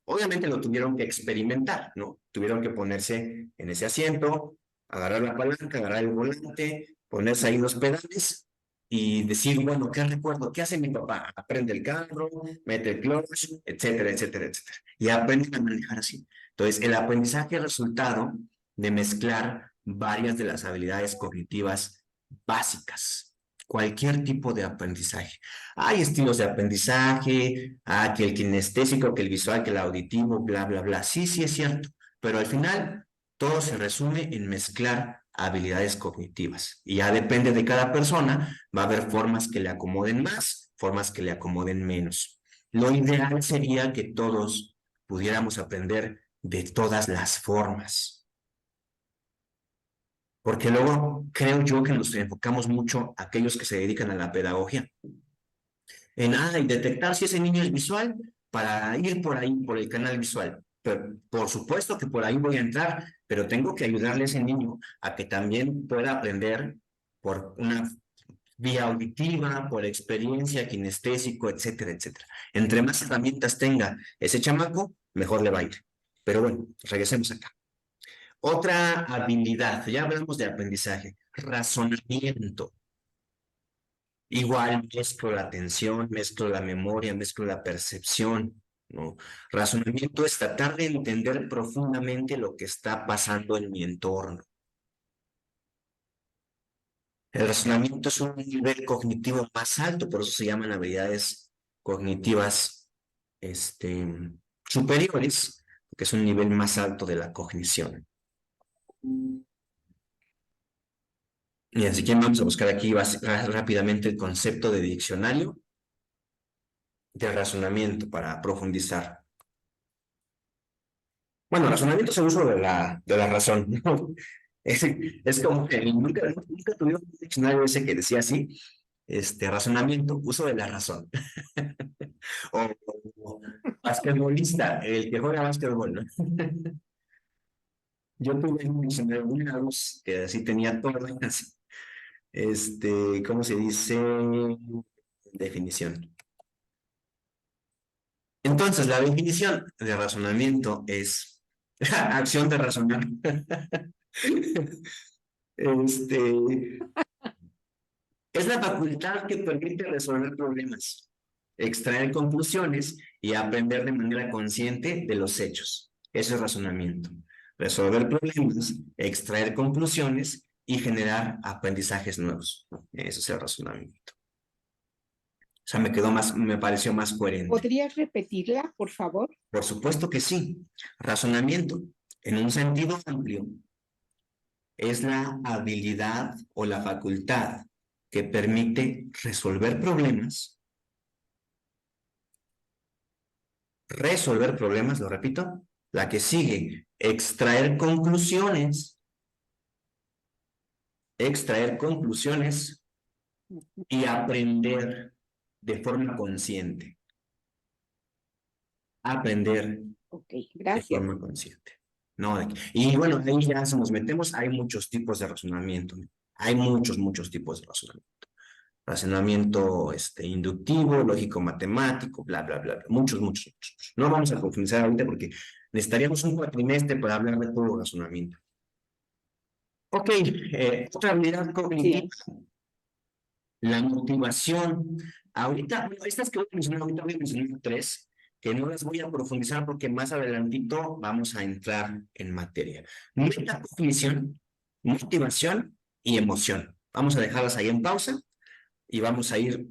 Obviamente lo tuvieron que experimentar, ¿no? Tuvieron que ponerse en ese asiento, agarrar la palanca, agarrar el volante, ponerse ahí los pedales y decir, bueno, ¿qué recuerdo? ¿Qué hace mi papá? Aprende el carro, mete el clutch, etcétera, etcétera, etcétera. Y aprenden a manejar así. Entonces, el aprendizaje es resultado de mezclar varias de las habilidades cognitivas básicas. Cualquier tipo de aprendizaje. Hay estilos de aprendizaje, que el kinestésico, que el visual, que el auditivo, bla, bla, bla. Sí, sí es cierto, pero al final todo se resume en mezclar habilidades cognitivas. Y ya depende de cada persona, va a haber formas que le acomoden más, formas que le acomoden menos. Lo ideal sería que todos pudiéramos aprender de todas las formas. Porque luego creo yo que nos enfocamos mucho aquellos que se dedican a la pedagogía en detectar si ese niño es visual para ir por ahí, por el canal visual. Pero, por supuesto que por ahí voy a entrar, pero tengo que ayudarle a ese niño a que también pueda aprender por una vía auditiva, por experiencia, kinestésico, etcétera, etcétera. Entre más herramientas tenga ese chamaco, mejor le va a ir. Pero bueno, regresemos acá. Otra habilidad, ya hablamos de aprendizaje, razonamiento. Igual mezclo la atención, mezclo la memoria, mezclo la percepción, ¿no? Razonamiento es tratar de entender profundamente lo que está pasando en mi entorno. El razonamiento es un nivel cognitivo más alto, por eso se llaman habilidades cognitivas, superiores, porque es un nivel más alto de la cognición. Y así que vamos a buscar aquí rápidamente el concepto de diccionario de razonamiento para profundizar. Bueno, razonamiento es el uso de la razón, ¿no? Es como que nunca tuvimos un diccionario ese que decía así, razonamiento, uso de la razón. O basquetbolista, el que juega basquetbol, ¿no? Yo tuve un diccionario, una luz que así tenía todas, ¿cómo se dice? Definición. Entonces, la definición de razonamiento es acción de razonar. Es la facultad que permite resolver problemas, extraer conclusiones y aprender de manera consciente de los hechos. Eso es razonamiento. Resolver problemas, extraer conclusiones y generar aprendizajes nuevos. Eso es el razonamiento. O sea, me pareció más coherente. ¿Podrías repetirla, por favor? Por supuesto que sí. Razonamiento, en un sentido amplio, es la habilidad o la facultad que permite resolver problemas, lo repito, la que sigue, extraer conclusiones y aprender de forma consciente. Aprender de forma consciente. No, y bueno, ahí ya si nos metemos, hay muchos tipos de razonamiento. Hay muchos tipos de razonamiento. razonamiento inductivo, lógico matemático, bla, bla, bla, bla, muchos, muchos, muchos. No vamos a profundizar ahorita porque necesitaríamos un cuatrimestre para hablar de todo razonamiento. Ok, otra habilidad cognitiva, Sí. la motivación. Ahorita, bueno, estas que voy a mencionar ahorita, voy a mencionar 3, que no las voy a profundizar porque más adelantito vamos a entrar en materia. Metacognición, motivación y emoción. Vamos a dejarlas ahí en pausa y vamos a ir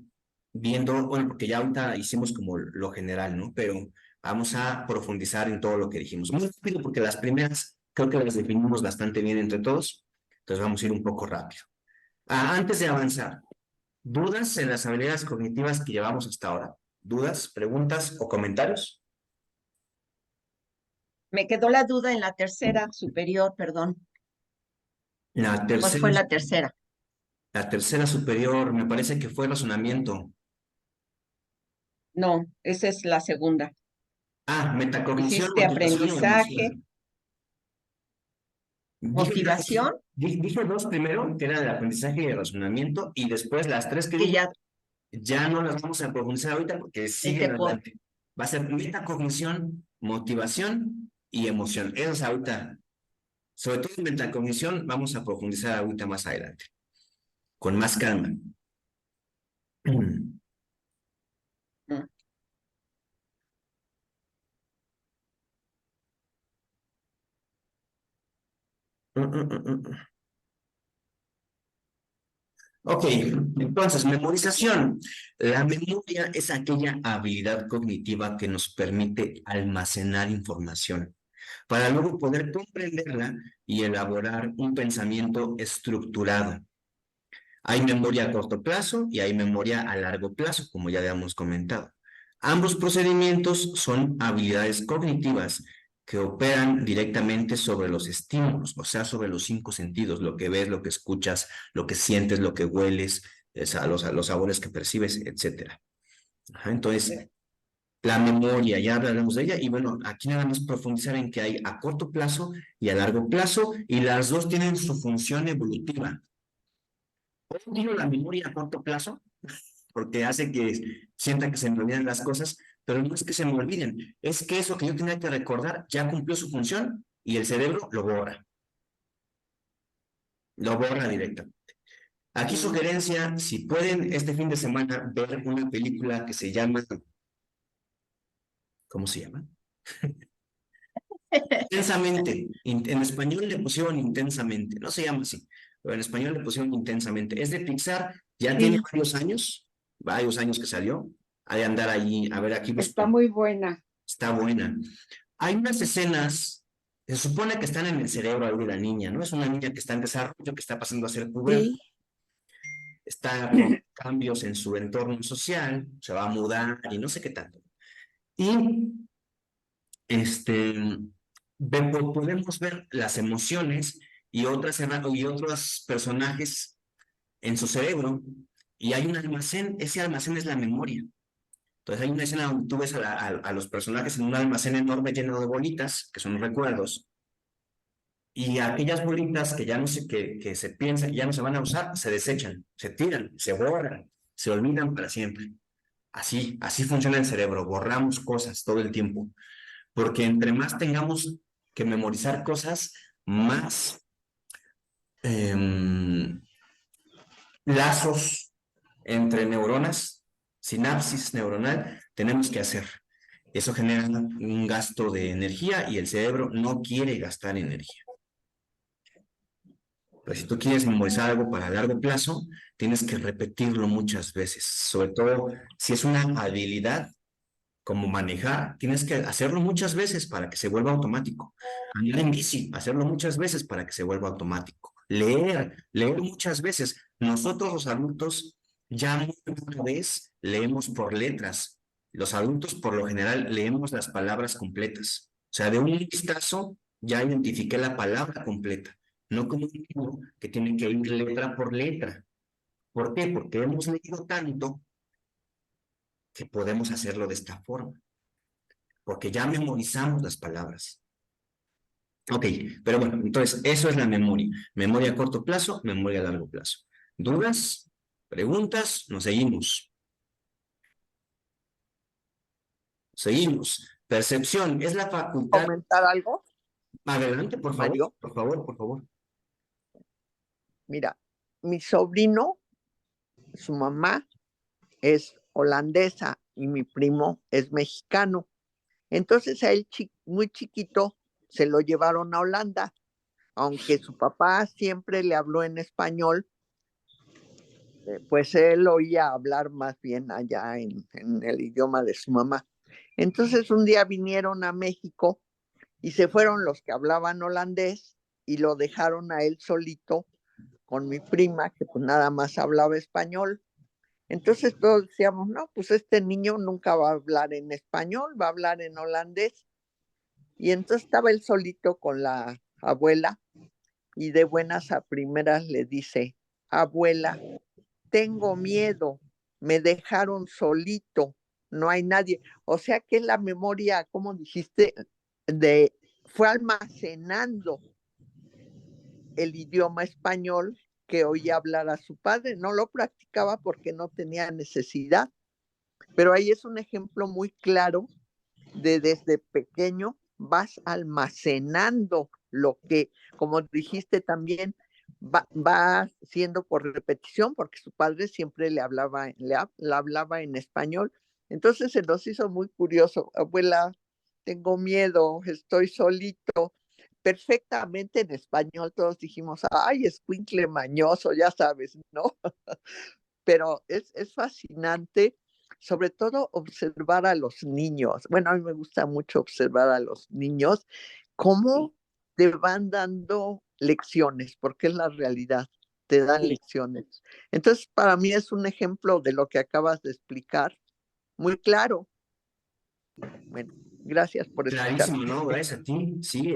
viendo, bueno, porque ya ahorita hicimos como lo general, ¿no? Pero vamos a profundizar en todo lo que dijimos. Muy rápido porque las primeras creo que las definimos bastante bien entre todos, entonces vamos a ir un poco rápido. Antes de avanzar, ¿dudas en las habilidades cognitivas que llevamos hasta ahora? ¿Dudas, preguntas o comentarios? Me quedó la duda en la tercera superior, perdón. La ¿Cuál fue tercera, la tercera? la tercera superior, me parece que fue razonamiento. No, esa es la segunda. Metacognición, Dijiste motivación o aprendizaje, emoción. Dije, motivación, dije 2 primero, que era el aprendizaje y el razonamiento, y después las 3 que que dije, ya ya no las vamos a profundizar ahorita porque siguen te puedo. adelante. Va a ser metacognición, motivación y emoción. Esas ahorita, sobre todo en metacognición, vamos a profundizar ahorita más adelante, con más calma. Ok, entonces, memorización. La memoria es aquella habilidad cognitiva que nos permite almacenar información para luego poder comprenderla y elaborar un pensamiento estructurado. Hay memoria a corto plazo y hay memoria a largo plazo, como ya habíamos comentado. Ambos procedimientos son habilidades cognitivas que operan directamente sobre los estímulos, o sea, sobre los 5 sentidos, lo que ves, lo que escuchas, lo que sientes, lo que hueles, los sabores que percibes, etcétera. Entonces, la memoria, ya hablaremos de ella, y bueno, aquí nada más profundizar en que hay a corto plazo y a largo plazo, y las dos tienen su función evolutiva. Odio la memoria a corto plazo porque hace que sienta que se me olvidan las cosas, pero no es que se me olviden, es que eso que yo tenía que recordar ya cumplió su función y el cerebro lo borra directamente. Aquí sugerencia, si pueden este fin de semana ver una película que se llama, ¿cómo se llama? Intensamente. En español le pusieron intensamente, no se llama así, pero en español le pusieron intensamente. Es de Pixar, ya tiene Sí, varios años que salió. Ha de andar ahí, a ver, aquí está busco. muy buena. Está buena. Hay unas escenas, se supone que están en el cerebro de la niña, ¿no? Es una niña que está en desarrollo, que está pasando a ser puberta, Sí, está con cambios en su entorno social, se va a mudar y no sé qué tanto. Y podemos ver las emociones y otros personajes en su cerebro, y hay un almacén, ese almacén es la memoria. Entonces hay una escena donde tú ves a los personajes en un almacén enorme lleno de bolitas, que son recuerdos, y aquellas bolitas que ya no se, que se piensa que ya no se van a usar, se desechan, se tiran, se borran, se olvidan para siempre. Así funciona el cerebro, borramos cosas todo el tiempo, porque entre más tengamos que memorizar cosas, más lazos entre neuronas, sinapsis neuronal, tenemos que hacer. Eso genera un gasto de energía y el cerebro no quiere gastar energía. Pero si tú quieres memorizar algo para largo plazo, tienes que repetirlo muchas veces, sobre todo si es una habilidad como manejar, tienes que hacerlo muchas veces para que se vuelva automático. Andar en bici, hacerlo muchas veces para que se vuelva automático. Leer muchas veces. Nosotros los adultos ya muy una vez leemos por letras. Los adultos por lo general leemos las palabras completas. O sea, de un vistazo ya identifiqué la palabra completa, no como un libro que tiene que ir letra por letra. ¿Por qué? Porque hemos leído tanto que podemos hacerlo de esta forma, porque ya memorizamos las palabras. Ok, pero bueno, entonces eso es la memoria. Memoria a corto plazo, memoria a largo plazo. ¿Dudas? ¿Preguntas? Nos seguimos. Seguimos. Percepción es la facultad. ¿Comentar algo, Adelante, por favor, Mario? por favor, por favor. Mira, mi sobrino, su mamá es holandesa y mi primo es mexicano. Entonces a él muy chiquito se lo llevaron a Holanda, aunque su papá siempre le habló en español, pues él oía hablar más bien allá en el idioma de su mamá. Entonces un día vinieron a México y se fueron los que hablaban holandés y lo dejaron a él solito con mi prima, que pues nada más hablaba español. Entonces todos decíamos, no, pues este niño nunca va a hablar en español, va a hablar en holandés. Y entonces estaba él solito con la abuela y de buenas a primeras le dice, abuela, tengo miedo, me dejaron solito, no hay nadie. O sea que la memoria, como dijiste, fue almacenando el idioma español que oía hablar a su padre. No lo practicaba porque no tenía necesidad, pero ahí es un ejemplo muy claro de desde pequeño vas almacenando lo que, como dijiste también, va siendo por repetición, porque su padre siempre le hablaba en español. Entonces se nos hizo muy curioso. Abuela, tengo miedo, estoy solito. Perfectamente en español todos dijimos, ay, escuincle mañoso, ya sabes, ¿no? Pero es fascinante, sobre todo observar a los niños. Bueno, a mí me gusta mucho observar a los niños, cómo te van dando lecciones, porque es la realidad, te dan Sí. lecciones. Entonces, para mí es un ejemplo de lo que acabas de explicar, muy claro. Bueno, gracias por Clarísimo, escucharme. ¿no? Gracias a ti. Sí,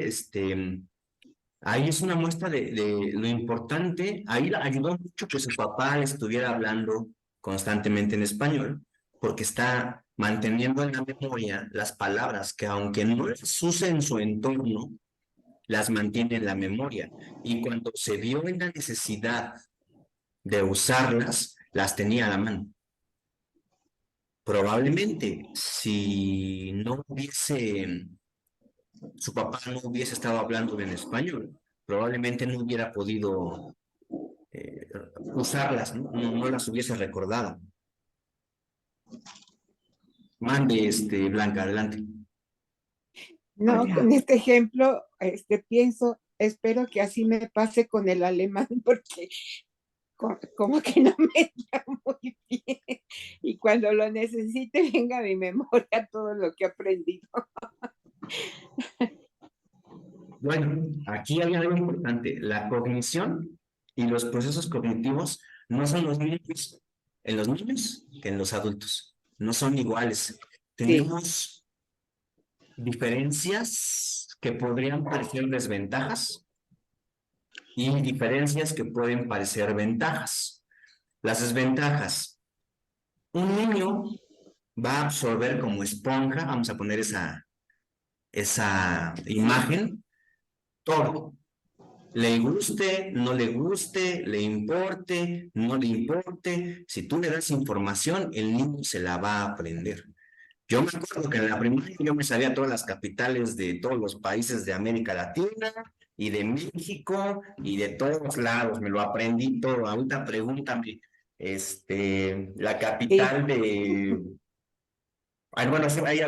ahí es una muestra de lo importante. Ahí ayudó mucho que su papá le estuviera hablando constantemente en español, porque está manteniendo en la memoria las palabras que aunque no las use en su entorno, las mantiene en la memoria. Y cuando se vio en la necesidad de usarlas, las tenía a la mano. Probablemente, si no hubiese, su papá no hubiese estado hablando en español, probablemente no hubiera podido usarlas, ¿no? No las hubiese recordado. Mande, Blanca, adelante. No, Hola. con este ejemplo, pienso, espero que así me pase con el alemán, porque como que no me da muy bien. Y cuando lo necesite, venga a mi memoria todo lo que he aprendido. Bueno, aquí hay algo importante. La cognición y los procesos cognitivos no son los mismos en los niños que en los adultos. No son iguales. Sí, Tenemos diferencias que podrían parecer desventajas y diferencias que pueden parecer ventajas. Las desventajas. Un niño va a absorber como esponja, vamos a poner esa imagen, todo. Le guste, no le guste, le importe, no le importe. Si tú le das información, el niño se la va a aprender. Yo me acuerdo que en la primaria yo me sabía todas las capitales de todos los países de América Latina y de México y de todos lados, me lo aprendí todo. Ahorita pregúntame, la sí, capital de... Ay, bueno, sí, hay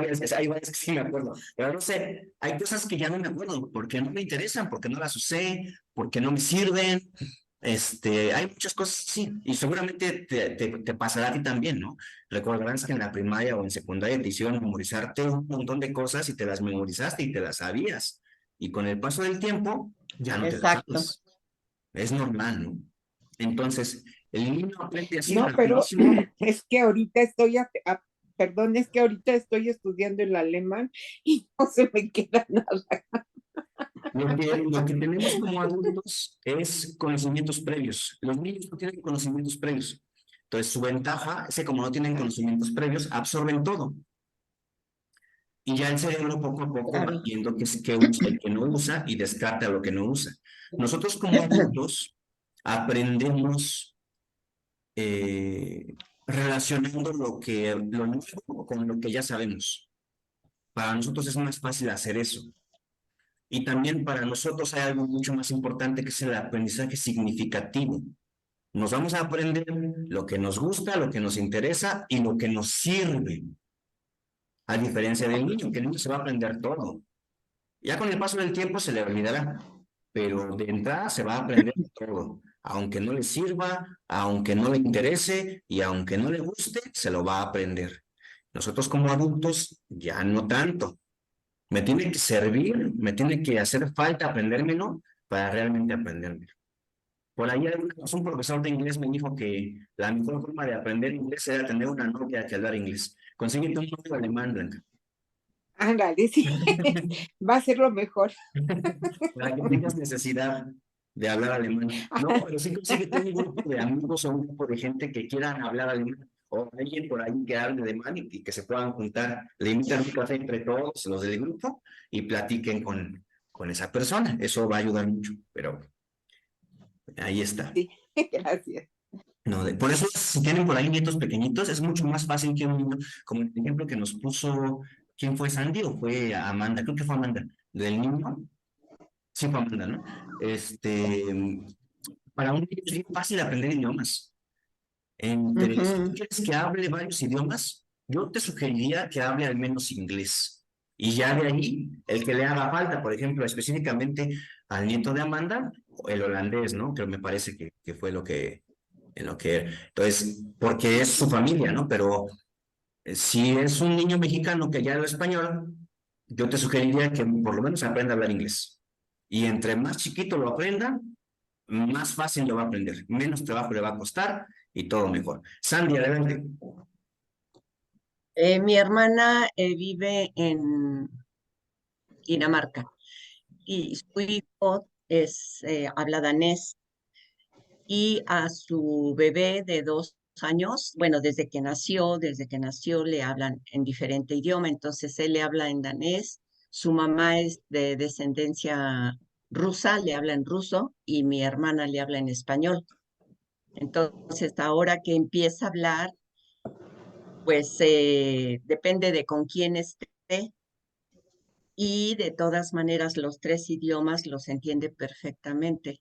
varias que sí me acuerdo, pero no sé, hay cosas que ya no me acuerdo porque no me interesan, porque no las usé, porque no me sirven. Hay muchas cosas, sí, y seguramente te pasará a ti también, ¿no? Recordarás que en la primaria o en secundaria te hicieron memorizarte un montón de cosas y te las memorizaste y te las sabías. Y con el paso del tiempo, ya no te las Exacto. sabes. Es normal, ¿no? Entonces, el niño aprende así no, pero rapidísimo. es que ahorita perdón, es que ahorita estoy estudiando el alemán y no se me queda nada. Lo que tenemos como adultos es conocimientos previos. Los niños no tienen conocimientos previos. Entonces, su ventaja es que como no tienen conocimientos previos, absorben todo. Y ya el cerebro poco a poco va Claro. viendo qué usa y qué no usa y descarta lo que no usa. Nosotros como adultos aprendemos relacionando lo nuevo con lo que ya sabemos. Para nosotros es más fácil hacer eso. Y también para nosotros hay algo mucho más importante, que es el aprendizaje significativo. Nos vamos a aprender lo que nos gusta, lo que nos interesa y lo que nos sirve. A diferencia del niño, que el niño se va a aprender todo. Ya con el paso del tiempo se le olvidará, pero de entrada se va a aprender todo. Aunque no le sirva, aunque no le interese y aunque no le guste, se lo va a aprender. Nosotros como adultos ya no tanto. Me tiene que servir, me tiene que hacer falta aprendérmelo para realmente aprendérmelo. Por ahí un profesor de inglés me dijo que la mejor forma de aprender inglés era tener una novia que hablar inglés. Consíguete un novio alemán, Blanca. Ándale, sí, va a ser lo mejor. Para que tengas necesidad de hablar alemán. No, pero sí consíguete un grupo de amigos o un grupo de gente que quieran hablar alemán. O alguien por ahí que hable alemán y que se puedan juntar. Le invitan un café entre todos los del grupo y platiquen con esa persona. Eso va a ayudar mucho, pero ahí está. Sí, gracias. No, por eso, si tienen por ahí nietos pequeñitos, es mucho más fácil que un niño, como el ejemplo que nos puso, ¿quién fue, Sandy o fue Amanda? Creo que fue Amanda, del niño. Sí, fue Amanda, ¿no? Para un niño es bien fácil aprender idiomas. Si tú quieres que hable varios idiomas, yo te sugeriría que hable al menos inglés. Y ya de ahí, el que le haga falta, por ejemplo, específicamente al nieto de Amanda, el holandés, ¿no? Que me parece que fue en lo que era. Entonces, porque es su familia, ¿no? Pero si es un niño mexicano que ya habla español, yo te sugeriría que por lo menos aprenda a hablar inglés. Y entre más chiquito lo aprenda, más fácil lo va a aprender, menos trabajo le va a costar y todo mejor. Sandy, adelante. Mi hermana vive en Dinamarca y su hijo habla danés, y a su bebé de 2 años, bueno, desde que nació le hablan en diferente idioma. Entonces él le habla en danés, su mamá es de descendencia rusa, le habla en ruso, y mi hermana le habla en español. Entonces ahora que empieza a hablar, pues depende de con quién esté, y de todas maneras los 3 idiomas los entiende perfectamente,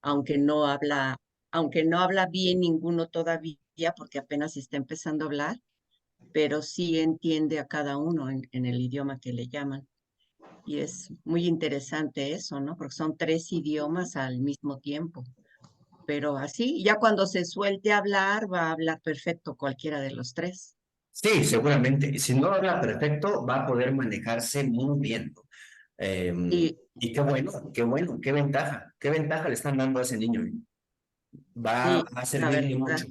aunque no habla, aunque no habla bien ninguno todavía, porque apenas está empezando a hablar, pero sí entiende a cada uno en el idioma que le llaman. Y es muy interesante eso, ¿no? Porque son 3 idiomas al mismo tiempo. Pero así, ya cuando se suelte a hablar, va a hablar perfecto cualquiera de los 3. Sí, seguramente. Si no habla perfecto, va a poder manejarse muy bien. Y Y qué ventaja le están dando a ese niño. Va sí, a la servirle verdad. mucho,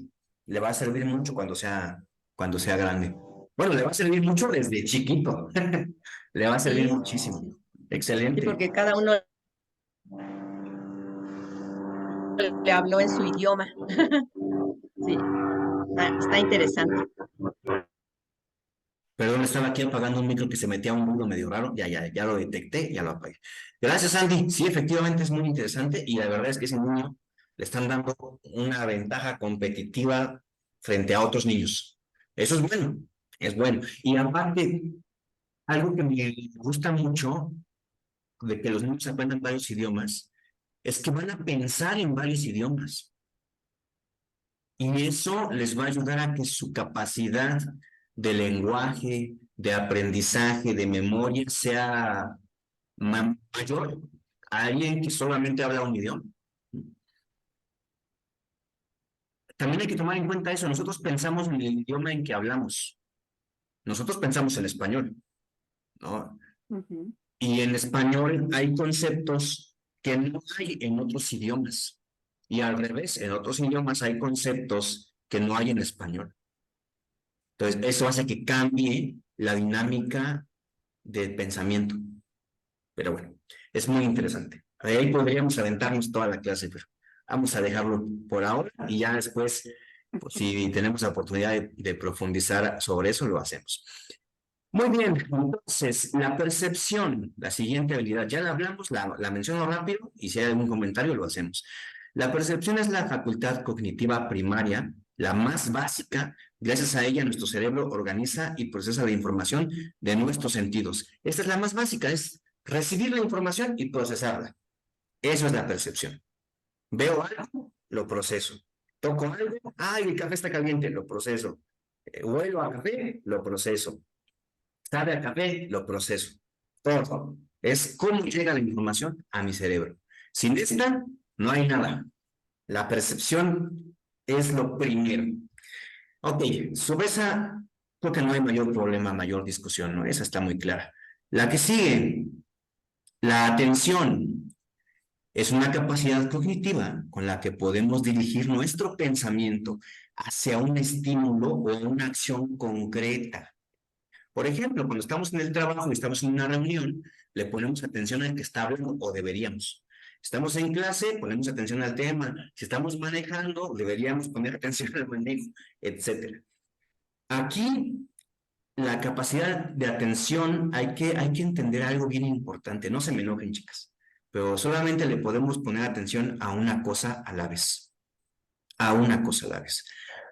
le va a servir mucho cuando sea grande. Bueno, le va a servir mucho desde chiquito, le va a servir Sí, muchísimo. sí, sí, Excelente. porque cada uno le habló en su idioma. Sí, está interesante. Perdón, estaba aquí apagando un micro que se metía un ruido medio raro. Ya lo detecté, ya lo apagué. Gracias, Andy. Sí, efectivamente es muy interesante y la verdad es que ese niño le están dando una ventaja competitiva frente a otros niños. Eso es bueno, es bueno. Y aparte, algo que me gusta mucho de que los niños aprendan varios idiomas es que van a pensar en varios idiomas. Y eso les va a ayudar a que su capacidad de lenguaje, de aprendizaje, de memoria sea mayor a alguien que solamente habla un idioma. También hay que tomar en cuenta eso. Nosotros pensamos en el idioma en que hablamos. Nosotros pensamos en español, ¿no? Y en español hay conceptos que no hay en otros idiomas. Y al revés, en otros idiomas hay conceptos que no hay en español. Entonces, eso hace que cambie la dinámica del pensamiento. Pero bueno, es muy interesante. Ahí podríamos aventarnos toda la clase, pero vamos a dejarlo por ahora y ya después, pues, si tenemos la oportunidad de profundizar sobre eso, lo hacemos. Muy bien, entonces, la percepción, la siguiente habilidad, ya la hablamos, la menciono rápido y si hay algún comentario lo hacemos. La percepción es la facultad cognitiva primaria la más básica. Gracias a ella nuestro cerebro organiza y procesa la información de nuestros sentidos. Esta es la más básica, es recibir la información y procesarla. Eso es la percepción. Veo algo, lo proceso. Toco algo, ay, el café está caliente, lo proceso. Huelo a café, lo proceso. Sabe a café, lo proceso. Todo. Es cómo llega la información a mi cerebro. Sin esta, no hay nada. La percepción es lo primero. Ok, sobre esa, creo que no hay mayor problema, mayor discusión, ¿no? Esa está muy clara. La que sigue, la atención, es una capacidad cognitiva con la que podemos dirigir nuestro pensamiento hacia un estímulo o una acción concreta. Por ejemplo, cuando estamos en el trabajo y estamos en una reunión, le ponemos atención al que está hablando, o deberíamos. Estamos en clase, ponemos atención al tema. Si estamos manejando, deberíamos poner atención al manejo, etc. Aquí, la capacidad de atención, hay que entender algo bien importante. No se me enojen, chicas, pero solamente le podemos poner atención a una cosa a la vez. A una cosa a la vez.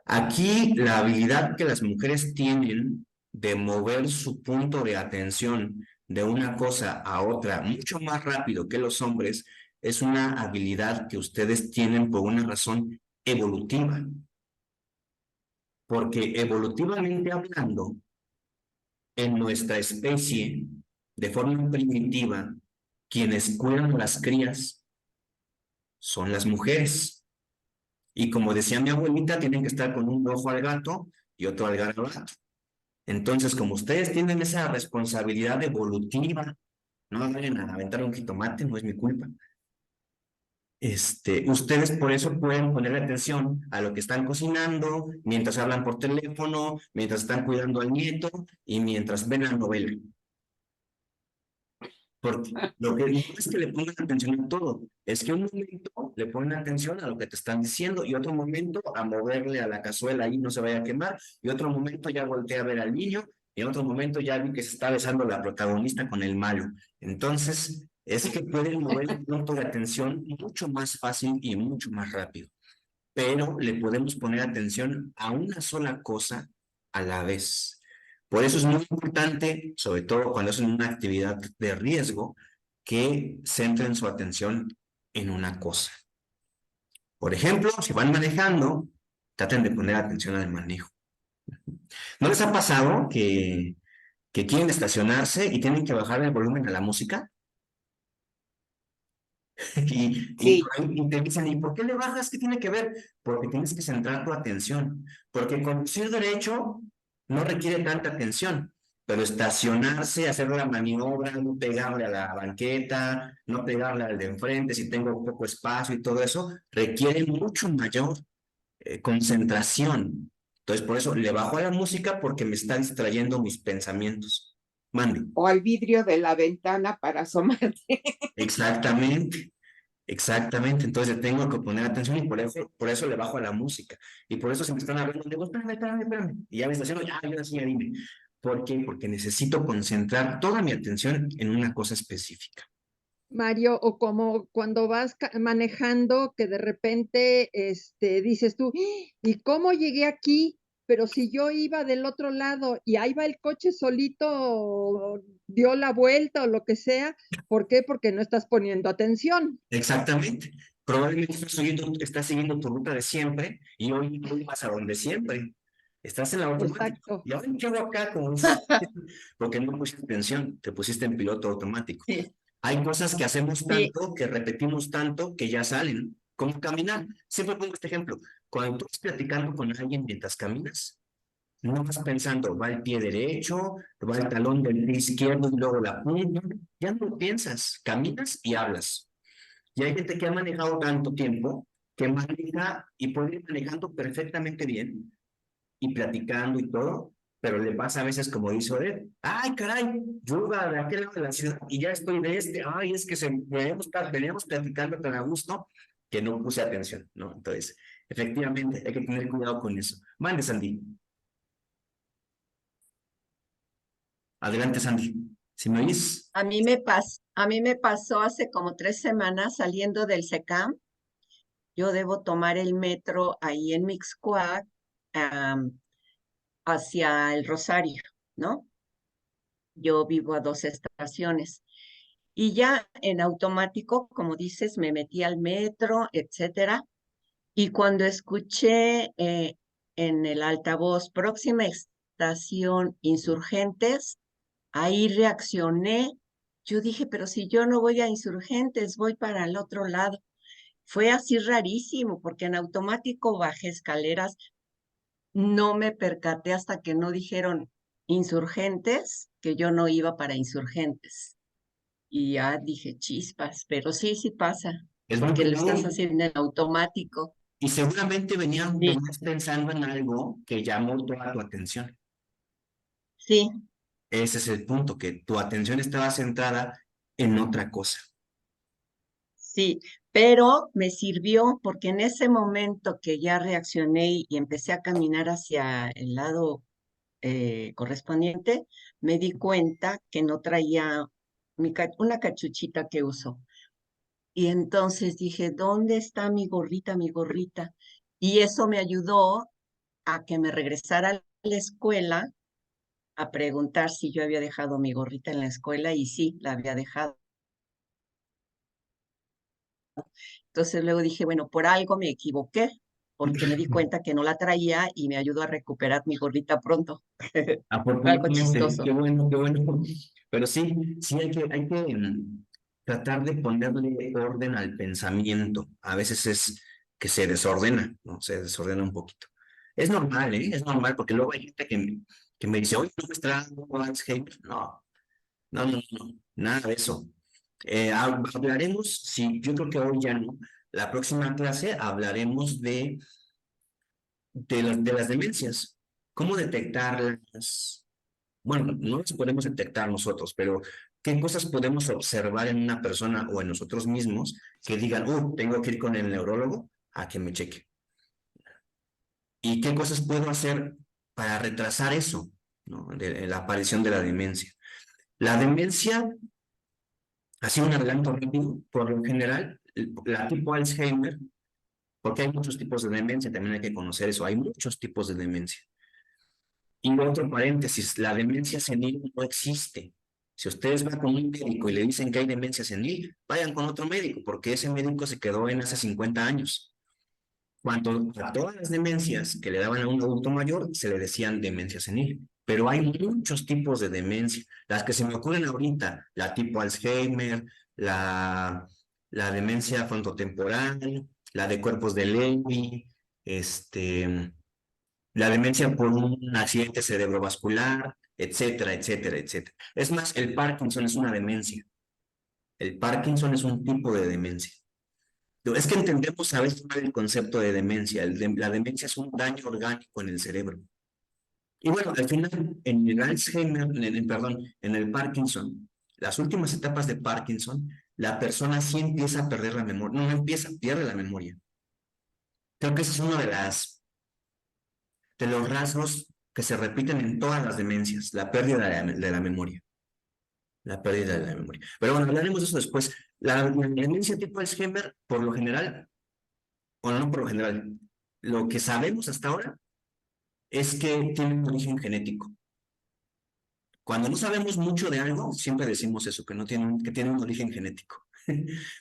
Aquí, la habilidad que las mujeres tienen de mover su punto de atención de una cosa a otra mucho más rápido que los hombres es una habilidad que ustedes tienen por una razón evolutiva. Porque evolutivamente hablando, en nuestra especie, de forma primitiva, quienes cuidan a las crías son las mujeres. Y como decía mi abuelita, tienen que estar con un ojo al gato y otro al gato. Entonces, como ustedes tienen esa responsabilidad evolutiva, no vayan a aventar un jitomate, no es mi culpa. Ustedes por eso pueden poner atención a lo que están cocinando, mientras hablan por teléfono, mientras están cuidando al nieto y mientras ven la novela. Porque lo que no es que le pongan atención a todo, es que un momento le ponen atención a lo que te están diciendo y otro momento a moverle a la cazuela ahí no se vaya a quemar y otro momento ya voltea a ver al niño y en otro momento ya vi que se está besando la protagonista con el malo. Entonces, es que pueden mover el punto de atención mucho más fácil y mucho más rápido, pero le podemos poner atención a una sola cosa a la vez. Por eso es muy importante, sobre todo cuando hacen una actividad de riesgo, que centren su atención en una cosa. Por ejemplo, si van manejando, traten de poner atención al manejo. ¿No les ha pasado que quieren estacionarse y tienen que bajar el volumen a la música? Sí. Y te dicen, ¿y por qué le bajas? ¿Qué tiene que ver? Porque tienes que centrar tu atención. Porque conducir derecho no requiere tanta atención, pero estacionarse, hacer la maniobra, no pegarle a la banqueta, no pegarle al de enfrente si tengo poco espacio y todo eso, requiere mucho mayor concentración. Entonces, por eso le bajo a la música porque me está distrayendo mis pensamientos. Mande. O al vidrio de la ventana para asomarte. Exactamente. Exactamente, entonces tengo que poner atención y por eso le bajo a la música. Y por eso se me están hablando, digo, espérame. Y ya me estaciono, ya, sí, ya dime. ¿Por qué? Porque necesito concentrar toda mi atención en una cosa específica. Mario, o como cuando vas manejando que de repente dices tú, ¿y cómo llegué aquí? Pero si yo iba del otro lado y ahí va el coche solito, dio la vuelta o lo que sea, ¿por qué? Porque no estás poniendo atención. Exactamente. Probablemente estás siguiendo tu ruta de siempre y hoy vas a donde siempre. Estás en la automática. Exacto. Y ahora llego acá como porque no pusiste atención, te pusiste en piloto automático. Sí. Hay cosas que hacemos tanto, que repetimos tanto, que ya salen. Como caminar. Siempre pongo este ejemplo. Cuando tú estás platicando con alguien mientras caminas, no vas pensando, va el pie derecho, va el talón del pie izquierdo y luego la punta. Ya no lo piensas. Caminas y hablas. Y hay gente que ha manejado tanto tiempo que maneja y puede ir manejando perfectamente bien y platicando y todo, pero le pasa a veces como dice Odette, ay caray, yo iba de aquel lado de la ciudad y ya estoy de ay es que veníamos platicando tan a gusto que no puse atención, ¿no? Entonces, efectivamente, hay que tener cuidado con eso. Mande, Sandy. Adelante, Sandy. ¿Sí me oyes? A mí me pasó hace como 3 semanas saliendo del SECAM. Yo debo tomar el metro ahí en Mixcoac hacia el Rosario, ¿no? Yo vivo a 2 estaciones. Y ya en automático, como dices, me metí al metro, etcétera. Y cuando escuché en el altavoz, próxima estación Insurgentes, ahí reaccioné. Yo dije, pero si yo no voy a Insurgentes, voy para el otro lado. Fue así rarísimo, porque en automático bajé escaleras, no me percaté hasta que no dijeron Insurgentes, que yo no iba para Insurgentes. Y ya dije chispas, pero sí, sí pasa, Es muy porque lo estás común. haciendo en automático. Y seguramente Sí, venías pensando en algo que llamó toda tu atención. sí, Ese es el punto, que tu atención estaba centrada en otra cosa. sí, pero me sirvió porque en ese momento que ya reaccioné y empecé a caminar hacia el lado correspondiente, me di cuenta que no traía una cachuchita que uso. Y entonces dije, ¿dónde está mi gorrita, mi gorrita? Y eso me ayudó a que me regresara a la escuela a preguntar si yo había dejado mi gorrita en la escuela y sí, la había dejado. Entonces luego dije, bueno, por algo me equivoqué, porque me di cuenta que no la traía y me ayudó a recuperar mi gorrita pronto. Fue algo Afortunadamente, chistoso. qué bueno. Pero sí, sí hay que tratar de ponerle orden al pensamiento. A veces es que se desordena, ¿no? Se desordena un poquito. Es normal, ¿eh? Es normal, porque luego hay gente que me dice, oye, ¿no me está dando Alzheimer? No, no, nada de eso. Hablaremos, sí, yo creo que hoy ya no. La próxima clase hablaremos de las demencias. ¿Cómo detectarlas? Bueno, no las podemos detectar nosotros, pero ¿qué cosas podemos observar en una persona o en nosotros mismos que digan, tengo que ir con el neurólogo a que me cheque? ¿Y qué cosas puedo hacer para retrasar eso, ¿no? De la aparición de la demencia. La demencia, así un adelanto rápido, por lo general, la tipo Alzheimer, porque hay muchos tipos de demencia, también hay que conocer eso, hay muchos tipos de demencia. Y otro paréntesis, la demencia senil no existe. Si ustedes van con un médico y le dicen que hay demencia senil, vayan con otro médico, porque ese médico se quedó en hace 50 años. Cuando a todas las demencias que le daban a un adulto mayor se le decían demencia senil. Pero hay muchos tipos de demencia. Las que se me ocurren ahorita, la tipo Alzheimer, la demencia frontotemporal, la de cuerpos de Lewy, la demencia por un accidente cerebrovascular, etcétera, etcétera, etcétera. Es más, el Parkinson es una demencia. El Parkinson es un tipo de demencia. Es que entendemos a veces mal el concepto de demencia. La demencia es un daño orgánico en el cerebro. Y bueno, al final, en el Alzheimer, perdón, en el Parkinson, las últimas etapas de Parkinson, la persona sí empieza a perder la memoria. No empieza, pierde la memoria. Creo que ese es uno de los rasgos que se repiten en todas las demencias, la pérdida de la memoria. La pérdida de la memoria. Pero bueno, hablaremos de eso después. La demencia tipo Alzheimer, por lo general, o no por lo general, lo que sabemos hasta ahora es que tiene un origen genético. Cuando no sabemos mucho de algo, siempre decimos eso, que tiene un origen genético.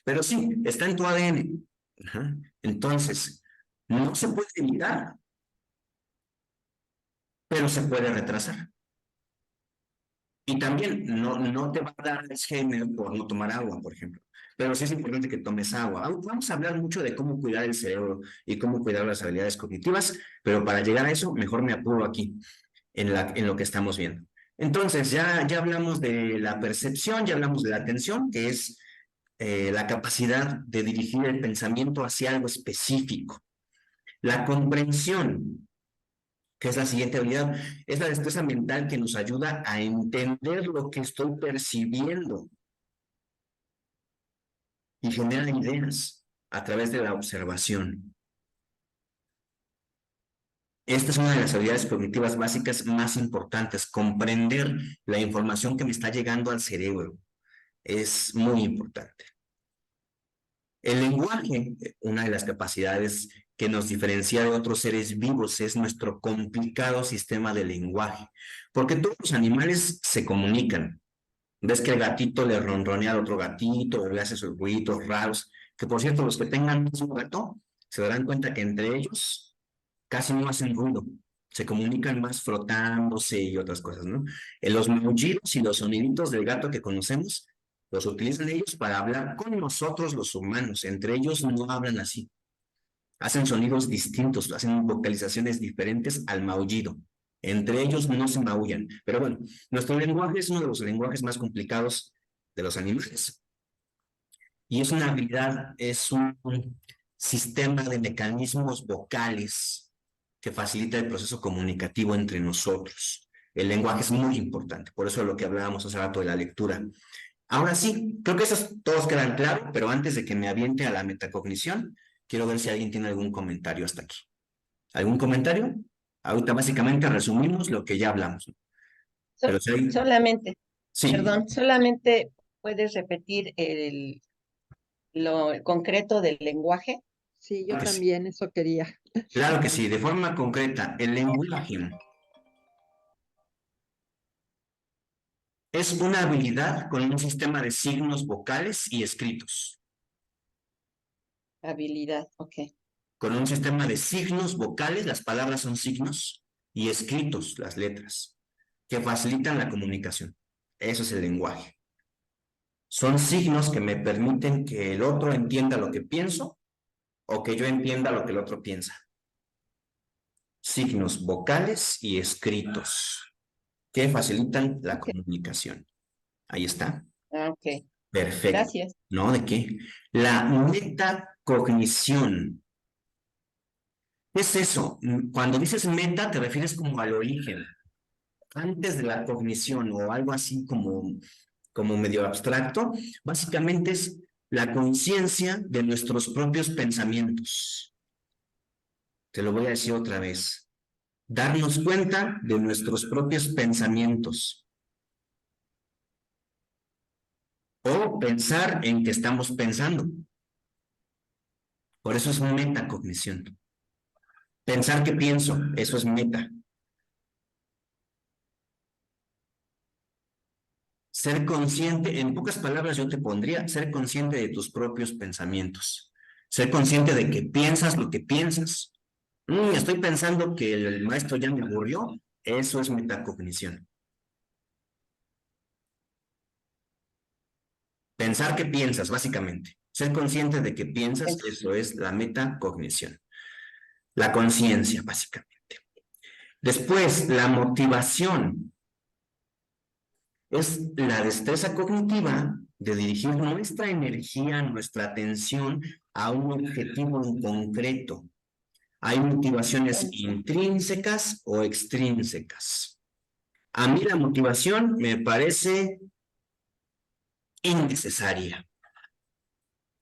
Pero sí, está en tu ADN. Ajá. Entonces, no se puede evitar, pero se puede retrasar. Y también no te va a dar Alzheimer por no tomar agua, por ejemplo. Pero sí es importante que tomes agua. Vamos a hablar mucho de cómo cuidar el cerebro y cómo cuidar las habilidades cognitivas, pero para llegar a eso, mejor me apuro aquí, en lo que estamos viendo. Entonces, ya hablamos de la percepción, ya hablamos de la atención, que es la capacidad de dirigir el pensamiento hacia algo específico. La comprensión, que es la siguiente habilidad, es la destreza mental que nos ayuda a entender lo que estoy percibiendo y genera ideas a través de la observación. Esta es una de las habilidades cognitivas básicas más importantes, comprender la información que me está llegando al cerebro. Es muy importante. El lenguaje, una de las capacidades que nos diferencia de otros seres vivos es nuestro complicado sistema de lenguaje, porque todos los animales se comunican. Ves que el gatito le ronronea al otro gatito o le hace sus ruiditos raros, que por cierto los que tengan un gato se darán cuenta que entre ellos casi no hacen ruido, se comunican más frotándose y otras cosas, ¿no? En los maullidos y los soniditos del gato que conocemos los utilizan ellos para hablar con nosotros los humanos, entre ellos no hablan así. Hacen sonidos distintos, hacen vocalizaciones diferentes al maullido. Entre ellos no se maullan. Pero bueno, nuestro lenguaje es uno de los lenguajes más complicados de los animales. Y es una habilidad, es un sistema de mecanismos vocales que facilita el proceso comunicativo entre nosotros. El lenguaje es muy importante, por eso es lo que hablábamos hace rato de la lectura. Ahora sí, creo que esos todos quedan claros, pero antes de que me aviente a la metacognición, quiero ver si alguien tiene algún comentario hasta aquí. ¿Algún comentario? Ahorita básicamente resumimos lo que ya hablamos. Pero si hay... Solamente, Sí, perdón, solamente puedes repetir lo concreto del lenguaje. Sí, yo Claro que sí. también eso quería. Claro que sí, de forma concreta, el lenguaje es una habilidad con un sistema de signos vocales y escritos. Habilidad, ok. Con un sistema de signos vocales, las palabras son signos, y escritos, las letras, que facilitan la comunicación. Eso es el lenguaje. Son signos que me permiten que el otro entienda lo que pienso o que yo entienda lo que el otro piensa. Signos vocales y escritos que facilitan la comunicación. Ahí está. Ah, ok, Perfecto. gracias. ¿No? ¿De qué? La metacognición. ¿Qué es eso? Cuando dices meta, te refieres como al origen, antes de la cognición o algo así como medio abstracto. Básicamente es la conciencia de nuestros propios pensamientos. Te lo voy a decir otra vez. Darnos cuenta de nuestros propios pensamientos. O pensar en que estamos pensando. Por eso es metacognición. Pensar que pienso, eso es meta. Ser consciente, en pocas palabras yo te pondría, ser consciente de tus propios pensamientos. Ser consciente de que piensas lo que piensas. Estoy pensando que el maestro ya me aburrió. Eso es metacognición. Pensar que piensas, básicamente. Ser consciente de que piensas, eso es la metacognición. La conciencia, básicamente. Después, la motivación. Es la destreza cognitiva de dirigir nuestra energía, nuestra atención a un objetivo en concreto. Hay motivaciones intrínsecas o extrínsecas. A mí la motivación me parece innecesaria.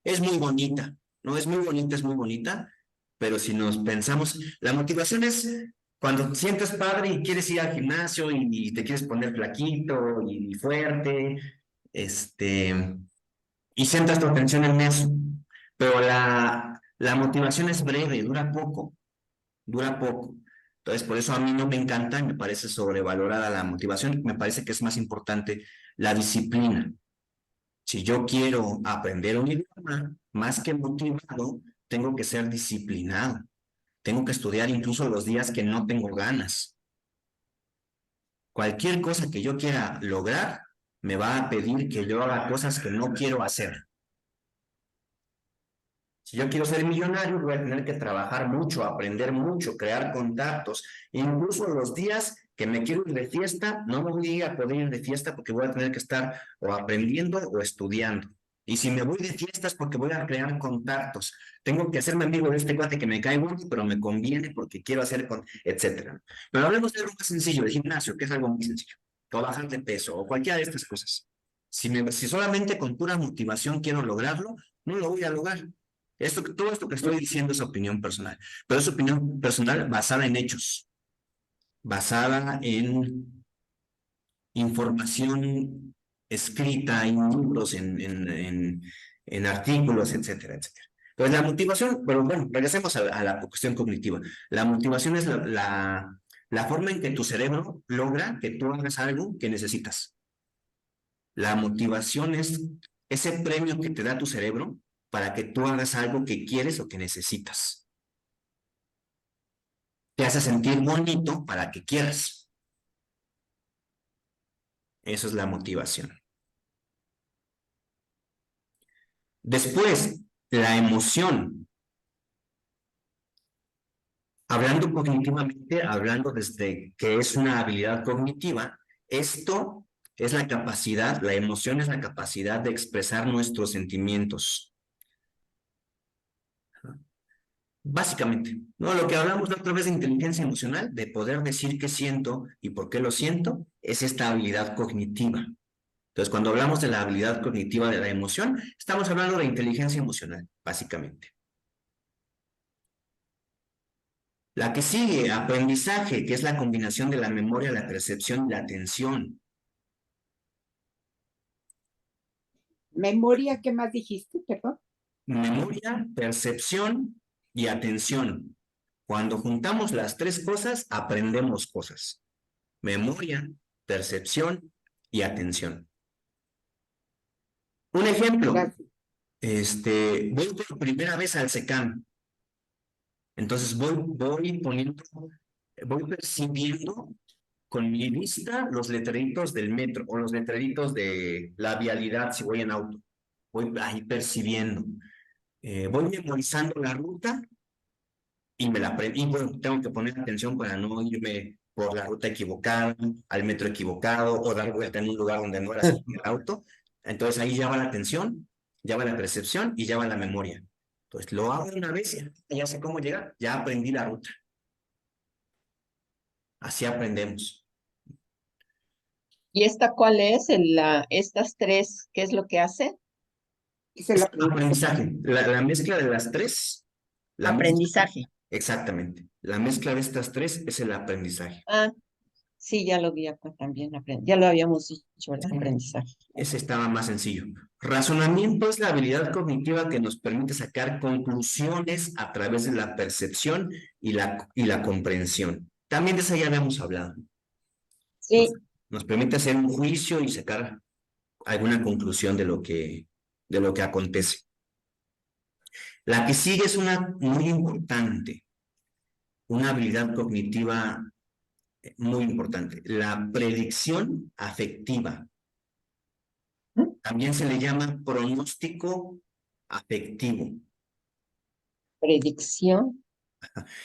Es muy bonita, ¿no? Es muy bonita, pero si nos pensamos, la motivación es cuando te sientes padre y quieres ir al gimnasio y te quieres poner flaquito y fuerte, y centras tu atención en eso. Pero la motivación es breve, dura poco. Entonces, por eso a mí no me encanta, me parece sobrevalorada la motivación, me parece que es más importante la disciplina. Si yo quiero aprender un idioma, más que motivado, tengo que ser disciplinado. Tengo que estudiar incluso los días que no tengo ganas. Cualquier cosa que yo quiera lograr, me va a pedir que yo haga cosas que no quiero hacer. Si yo quiero ser millonario, voy a tener que trabajar mucho, aprender mucho, crear contactos. Incluso los días que me quiero ir de fiesta, no me voy a poder ir de fiesta porque voy a tener que estar o aprendiendo o estudiando. Y si me voy de fiesta es porque voy a crear contactos. Tengo que hacerme amigo de este cuate que me cae bueno, pero me conviene porque quiero hacer, etcétera. Pero hablemos de algo más sencillo, el gimnasio, que es algo muy sencillo. O bajar de peso, o cualquiera de estas cosas. Si solamente con pura motivación quiero lograrlo, no lo voy a lograr. Todo esto que estoy diciendo es opinión personal, pero es opinión personal basada en hechos, basada en información escrita, en libros, en artículos, etcétera, etcétera. Pues la motivación, pero bueno, regresemos a la cuestión cognitiva. La motivación es la forma en que tu cerebro logra que tú hagas algo que necesitas. La motivación es ese premio que te da tu cerebro para que tú hagas algo que quieres o que necesitas. Te hace sentir bonito para que quieras. Eso es la motivación. Después, la emoción. Hablando cognitivamente, hablando desde que es una habilidad cognitiva, esto es la capacidad, la emoción es la capacidad de expresar nuestros sentimientos. Básicamente, ¿no? Lo que hablamos la otra vez de inteligencia emocional, de poder decir qué siento y por qué lo siento, es esta habilidad cognitiva. Entonces, cuando hablamos de la habilidad cognitiva de la emoción, estamos hablando de inteligencia emocional, básicamente. La que sigue, aprendizaje, que es la combinación de la memoria, la percepción y la atención. Memoria, ¿qué más dijiste? Perdón. Memoria, percepción y atención. Cuando juntamos las tres cosas, aprendemos cosas. Memoria, percepción y atención. Un ejemplo, Gracias. voy por primera vez al SECAM. Entonces voy percibiendo con mi vista los letreritos del metro o los letreritos de la vialidad si voy en auto. Voy ahí percibiendo. Voy memorizando la ruta y me la aprendo. Y bueno, tengo que poner atención para no irme por la ruta equivocada, al metro equivocado o dar vuelta en un lugar donde no era así el auto. Entonces ahí ya va la atención, ya va la percepción y ya va la memoria. Entonces lo hago una vez y ya sé cómo llegar, ya aprendí la ruta. Así aprendemos. ¿Y esta cuál es? Estas tres, ¿qué es lo que hace? Hice Es la pregunta. aprendizaje, la mezcla de las tres. Aprendizaje. Exactamente. La mezcla de estas tres es el aprendizaje. Ah, sí, ya lo vi acá también. Ya lo habíamos dicho, el aprendizaje. Ese estaba más sencillo. Razonamiento es la habilidad cognitiva que nos permite sacar conclusiones a través de la percepción y la comprensión. También de eso ya habíamos hablado. Sí, Nos permite hacer un juicio y sacar alguna conclusión de lo que acontece. La que sigue es una muy importante, una habilidad cognitiva muy importante, la predicción afectiva. También se le llama pronóstico afectivo. predicción.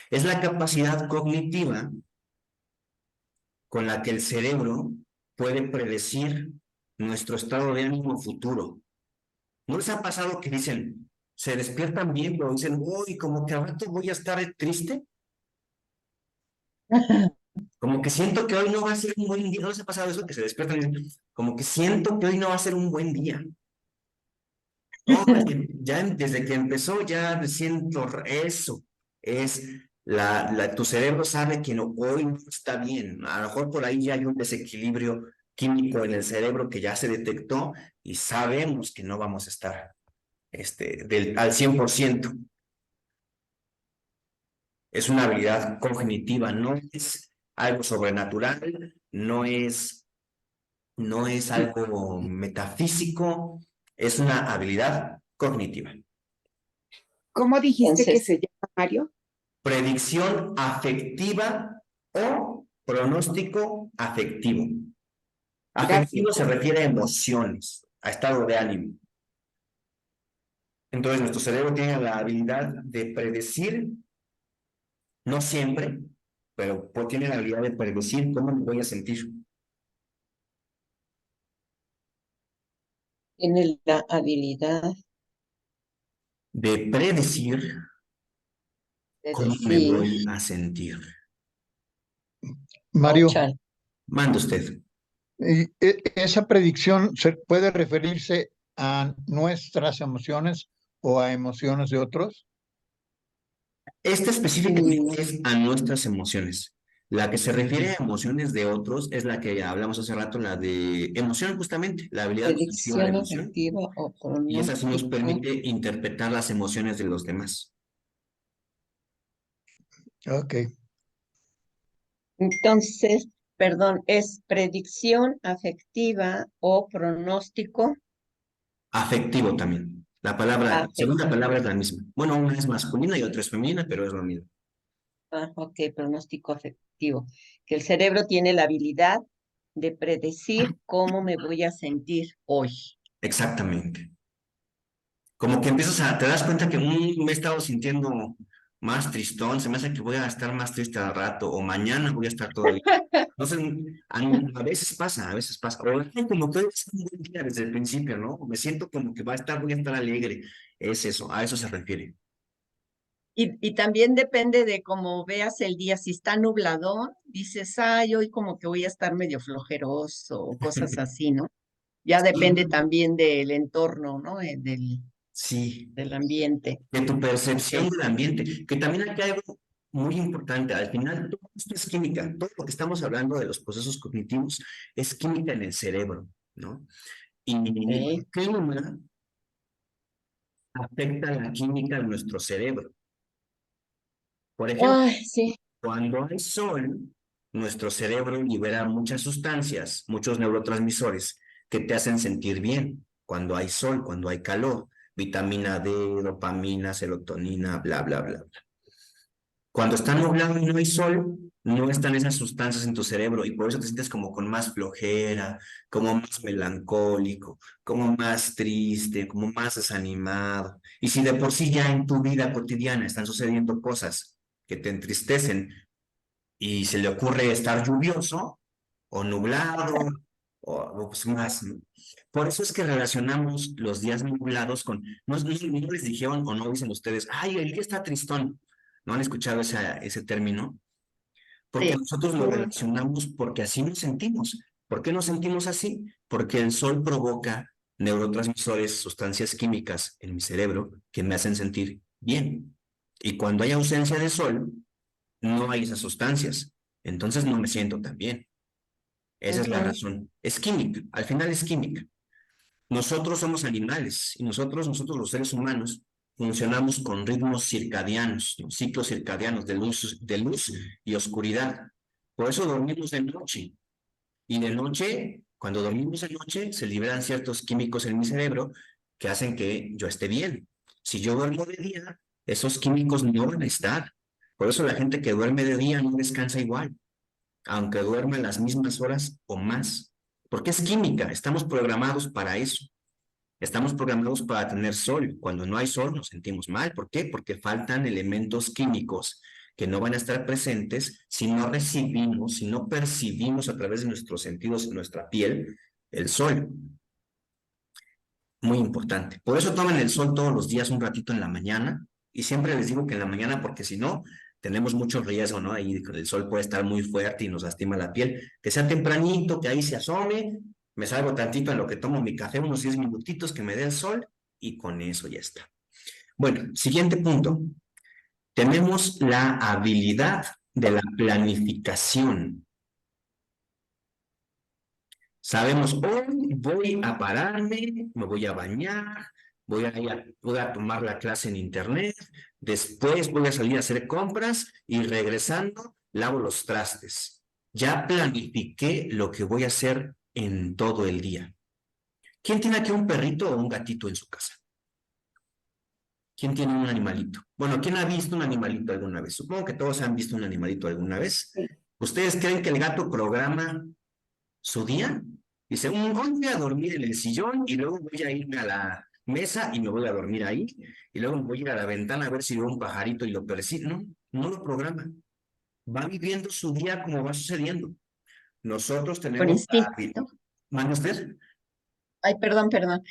Es la capacidad cognitiva con la que el cerebro puede predecir nuestro estado de ánimo futuro. ¿No les ha pasado que dicen, se despiertan bien, pero dicen, uy, como que al rato voy a estar triste? Como que siento que hoy no va a ser un buen día. ¿No les ha pasado eso? Que se despiertan y dicen, como que siento que hoy no va a ser un buen día. No, ya desde que empezó ya siento eso. Es tu cerebro sabe que no, hoy no está bien. A lo mejor por ahí ya hay un desequilibrio químico en el cerebro que ya se detectó y sabemos que no vamos a estar al 100%. Es una habilidad cognitiva, no es algo sobrenatural, no es algo metafísico, es una habilidad cognitiva. ¿Cómo dijiste que Entonces, se llama, Mario? Predicción afectiva o pronóstico afectivo. Afectivo Gracias. se refiere a emociones, a estado de ánimo. Entonces, nuestro cerebro tiene la habilidad de predecir, no siempre, pero tiene la habilidad de predecir cómo me voy a sentir. tiene la habilidad De predecir de cómo me decir, voy a sentir. Mario, chale. Mande usted. esa predicción puede referirse a nuestras emociones o a emociones de otros. Esta específicamente es a nuestras emociones. La que se refiere a emociones de otros es la que hablamos hace rato, la de emoción justamente, la habilidad cognitiva de la Predicción emoción. afectiva o Y esa sí nos pronóstico. permite interpretar las emociones de los demás. Ok. Entonces, perdón, es predicción afectiva o pronóstico Afectivo también. La segunda palabra afectivo. es la misma. Bueno, una es masculina y otra es femenina, pero es lo mismo. Ah, ok, pronóstico afectivo. Que el cerebro tiene la habilidad de predecir cómo me voy a sentir hoy. Exactamente. Como que te das cuenta que me he estado sintiendo más tristón, se me hace que voy a estar más triste al rato, o mañana voy a estar todavía. Entonces, a veces pasa, a veces pasa. O ay, como que hoy es un buen día desde el principio, ¿no? Me siento como que voy a estar alegre. Es eso, a eso se refiere. Y también depende de cómo veas el día. Si está nubladón, dices, ay, hoy como que voy a estar medio flojeroso o cosas así, ¿no? Ya depende Sí, también del entorno, ¿no? sí, Del ambiente. de tu Ok. percepción del ambiente, que también aquí hay algo muy importante. Al final, todo esto es química. Todo lo que estamos hablando de los procesos cognitivos es química en el cerebro, ¿no? Y el Ok. clima afecta la química de nuestro cerebro. Por ejemplo, Ay, sí. cuando hay sol, nuestro cerebro libera muchas sustancias, muchos neurotransmisores que te hacen sentir bien. Cuando hay sol, cuando hay calor, vitamina D, dopamina, serotonina, bla, bla, bla. Cuando está nublado y no hay sol, no están esas sustancias en tu cerebro y por eso te sientes como con más flojera, como más melancólico, como más triste, como más desanimado. Y si de por sí ya en tu vida cotidiana están sucediendo cosas que te entristecen y se le ocurre estar lluvioso o nublado o pues más, ¿no? Por eso es que relacionamos los días nublados con, no les dijeron o no dicen ustedes, ay, el día está tristón. ¿No han escuchado ese término? Porque Sí. nosotros lo relacionamos porque así nos sentimos. ¿Por qué nos sentimos así? Porque el sol provoca neurotransmisores, sustancias químicas en mi cerebro que me hacen sentir bien. Y cuando hay ausencia de sol, no hay esas sustancias. Entonces no me siento tan bien. Esa es la Ujú. razón. Es química, al final es química. Nosotros somos animales y nosotros los seres humanos, funcionamos con ritmos circadianos, ¿no? Ciclos circadianos de luz y oscuridad. Por eso dormimos de noche. Y de noche, cuando dormimos de noche, se liberan ciertos químicos en mi cerebro que hacen que yo esté bien. Si yo duermo de día, esos químicos no van a estar. Por eso la gente que duerme de día no descansa igual, aunque duerma las mismas horas o más. Porque es química, estamos programados para eso. Estamos programados para tener sol. Cuando no hay sol nos sentimos mal. ¿Por qué? Porque faltan elementos químicos que no van a estar presentes si no recibimos, si no percibimos a través de nuestros sentidos, nuestra piel, el sol. Muy importante. Por eso tomen el sol todos los días un ratito en la mañana. Y siempre les digo que en la mañana, porque si no, tenemos mucho riesgo, ¿no? Ahí el sol puede estar muy fuerte y nos lastima la piel. Que sea tempranito, que ahí se asome, me salgo tantito en lo que tomo mi café, unos 10 minutitos que me dé el sol y con eso ya está. Bueno, siguiente punto. Tenemos la habilidad de la planificación. Sabemos, hoy voy a pararme, me voy a bañar, voy a tomar la clase en internet, después voy a salir a hacer compras y regresando lavo los trastes. Ya planifiqué lo que voy a hacer en todo el día. ¿Quién tiene aquí un perrito o un gatito en su casa? ¿Quién tiene un animalito? Bueno, ¿quién ha visto un animalito alguna vez? Supongo que todos han visto un animalito alguna vez. ¿Ustedes creen que el gato programa su día? Dice, hoy voy a dormir en el sillón y luego voy a irme a la mesa y me voy a dormir ahí y luego me voy a ir a la ventana a ver si veo un pajarito y lo persigo. No, no lo programa. Va viviendo su día como va sucediendo. Nosotros Por tenemos la instinto. ¿Mande usted? Ay, perdón, perdón.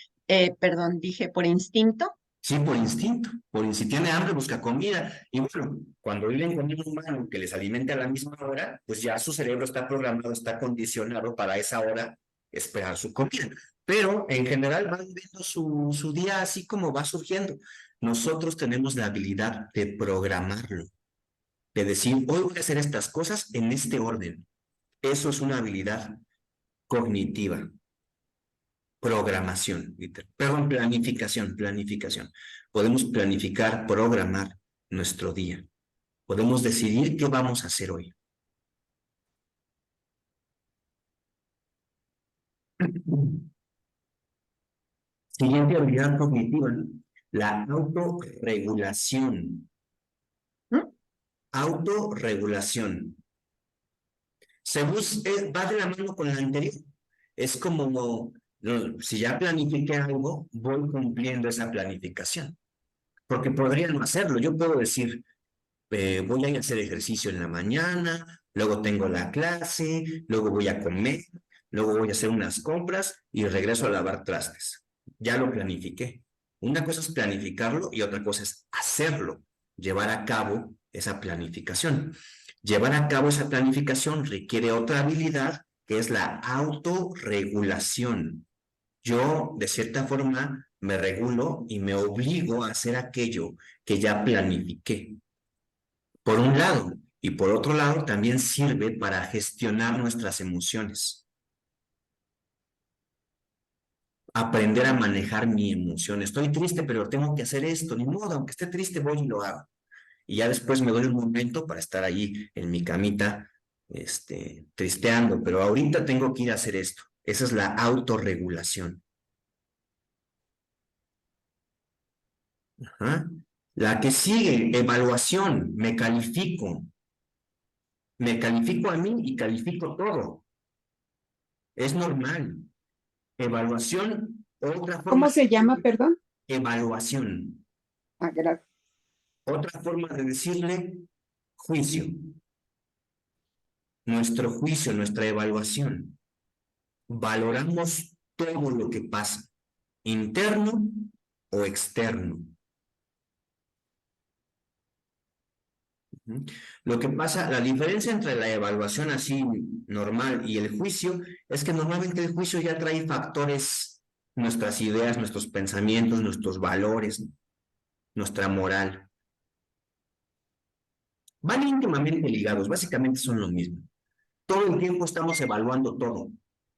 Perdón, dije por instinto. Sí, por instinto. Si tiene hambre, busca comida. Y bueno, cuando viven con un humano que les alimente a la misma hora, pues ya su cerebro está programado, está condicionado para esa hora esperar su comida. Pero en general va viviendo su día así como va surgiendo. Nosotros tenemos la habilidad de programarlo, que decir, hoy voy a hacer estas cosas en este orden. Eso es una habilidad cognitiva. Programación, perdón, planificación. Podemos planificar, programar nuestro día. Podemos decidir qué vamos a hacer hoy. Siguiente habilidad cognitiva, la autorregulación. Autorregulación. Va de la mano con la anterior. Es como, si ya planifiqué algo, voy cumpliendo esa planificación. Porque podría no hacerlo. Yo puedo decir, voy a ir a hacer ejercicio en la mañana, luego tengo la clase, luego voy a comer, luego voy a hacer unas compras y regreso a lavar trastes. Ya lo planifiqué. Una cosa es planificarlo y otra cosa es hacerlo, llevar a cabo esa planificación. Llevar a cabo esa planificación requiere otra habilidad que es la autorregulación. Yo, de cierta forma, me regulo y me obligo a hacer aquello que ya planifiqué. Por un lado, y por otro lado, también sirve para gestionar nuestras emociones. Aprender a manejar mi emoción. Estoy triste, pero tengo que hacer esto. Ni modo, aunque esté triste, voy y lo hago. Y ya después me doy un momento para estar ahí en mi camita, tristeando. Pero ahorita tengo que ir a hacer esto. Esa es la autorregulación. Ajá. La que sigue, evaluación. Me califico. Me califico a mí y califico todo. Es normal. Evaluación, otra forma. ¿Cómo se llama, perdón? Evaluación. Gracias. Otra forma de decirle juicio. Nuestro juicio, nuestra evaluación. Valoramos todo lo que pasa, interno o externo. Lo que pasa, la diferencia entre la evaluación así normal y el juicio es que normalmente el juicio ya trae factores, nuestras ideas, nuestros pensamientos, nuestros valores, nuestra moral. Van íntimamente ligados, básicamente son lo mismo. Todo el tiempo estamos evaluando todo,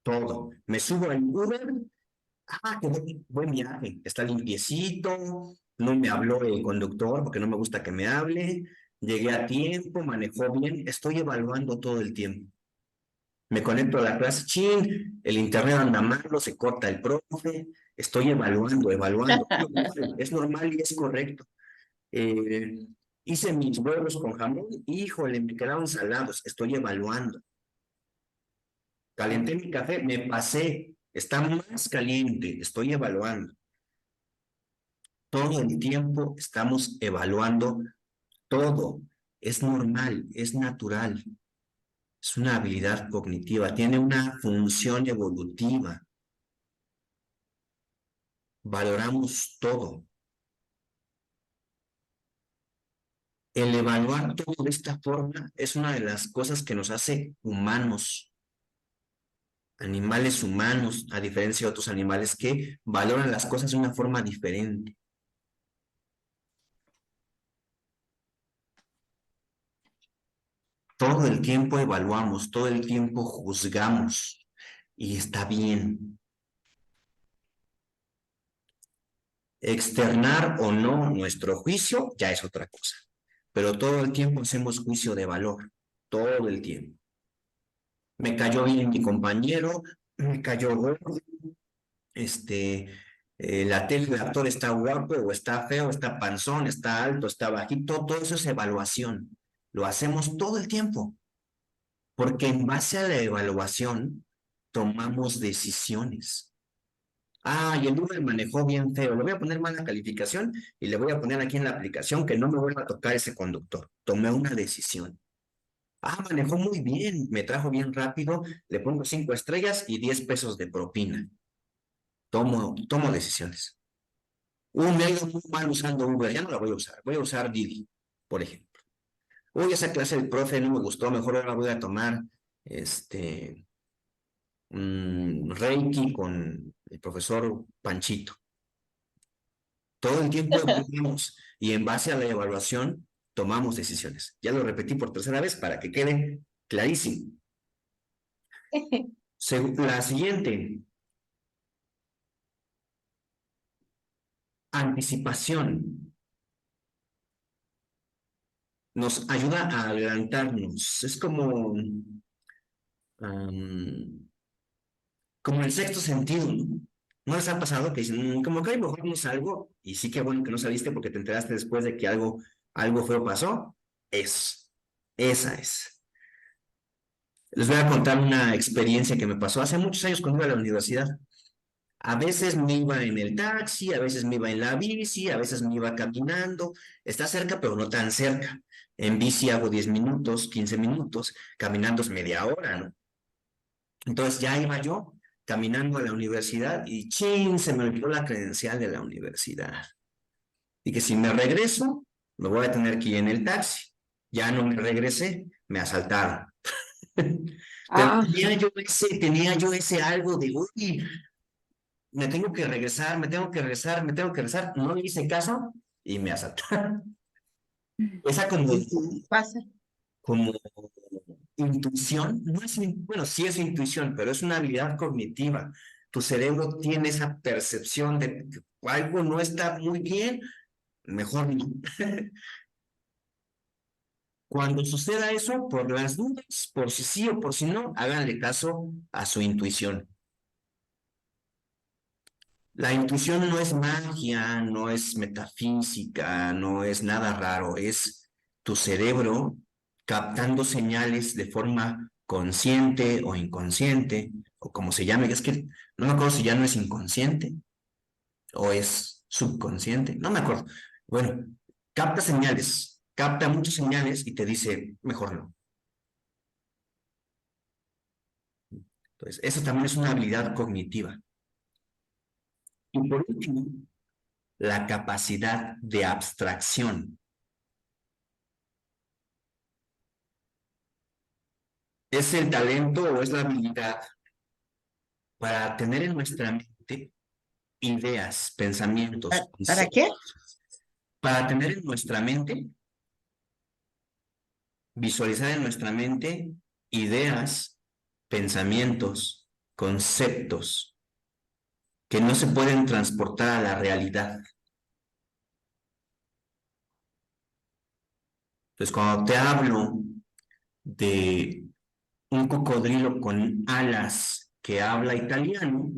todo. Me subo al Uber, qué buen viaje, está limpiecito, no me habló el conductor porque no me gusta que me hable, llegué a tiempo, manejó bien, estoy evaluando todo el tiempo. Me conecto a la clase, chin, el internet anda malo, se corta el profe, estoy evaluando. Es normal y es correcto. Hice mis huevos con jamón, híjole, me quedaron salados, estoy evaluando. Calenté mi café, me pasé, está más caliente, estoy evaluando. Todo el tiempo estamos evaluando todo. Es normal, es natural. Es una habilidad cognitiva, tiene una función evolutiva. Valoramos todo. El evaluar todo de esta forma es una de las cosas que nos hace humanos. Animales humanos, a diferencia de otros animales que valoran las cosas de una forma diferente. Todo el tiempo evaluamos, todo el tiempo juzgamos y está bien. Externar o no nuestro juicio ya es otra cosa, pero todo el tiempo hacemos juicio de valor, todo el tiempo. Me cayó bien mi compañero, me cayó gordo, la tele del actor está guapo o está feo, está panzón, está alto, está bajito, todo eso es evaluación. Lo hacemos todo el tiempo. Porque en base a la evaluación tomamos decisiones. Y el Uber manejó bien feo, le voy a poner mala calificación y le voy a poner aquí en la aplicación que no me vuelva a tocar ese conductor. Tomé una decisión. Manejó muy bien, me trajo bien rápido, le pongo 5 estrellas y 10 pesos de propina. Tomo decisiones. Me ha ido muy mal usando Uber, ya no la voy a usar Didi, por ejemplo. Esa clase del profe no me gustó, mejor ahora voy a tomar Reiki con el profesor Panchito. Todo el tiempo evaluamos y en base a la evaluación tomamos decisiones. Ya lo repetí por tercera vez para que quede clarísimo. La siguiente. Anticipación. Nos ayuda a adelantarnos. Es como el sexto sentido, ¿no? ¿No les ha pasado que dicen, como que a lo mejor no salgo? Y sí que bueno que no saliste porque te enteraste después de que algo feo pasó. Esa es. Les voy a contar una experiencia que me pasó hace muchos años cuando iba a la universidad. A veces me iba en el taxi, a veces me iba en la bici, a veces me iba caminando. Está cerca, pero no tan cerca. En bici hago 10 minutos, 15 minutos, caminando es media hora, ¿no? Entonces ya iba yo caminando a la universidad y ¡chin! Se me olvidó la credencial de la universidad. Y que si me regreso, me voy a tener que ir en el taxi. Ya no me regresé, me asaltaron. Pero tenía yo ese algo de, uy, me tengo que regresar, me tengo que regresar, me tengo que regresar. No le hice caso y me asaltaron. Esa Pasa. como intuición, no es, bueno, sí es intuición, pero es una habilidad cognitiva. Tu cerebro tiene esa percepción de que algo no está muy bien, mejor no. Cuando suceda eso, por las dudas, por si sí o por si no, háganle caso a su intuición. La intuición no es magia, no es metafísica, no es nada raro, es tu cerebro captando señales de forma consciente o inconsciente, o como se llame, es que no me acuerdo si ya no es inconsciente o es subconsciente, no me acuerdo. Bueno, capta señales, capta muchas señales y te dice, mejor no. Entonces, eso también es una habilidad cognitiva. Y por último, la capacidad de abstracción. Es el talento o es la habilidad para tener en nuestra mente ideas, pensamientos. ¿Para qué? Para tener en nuestra mente, visualizar en nuestra mente ideas, pensamientos, conceptos que no se pueden transportar a la realidad. Entonces, cuando te hablo de un cocodrilo con alas que habla italiano,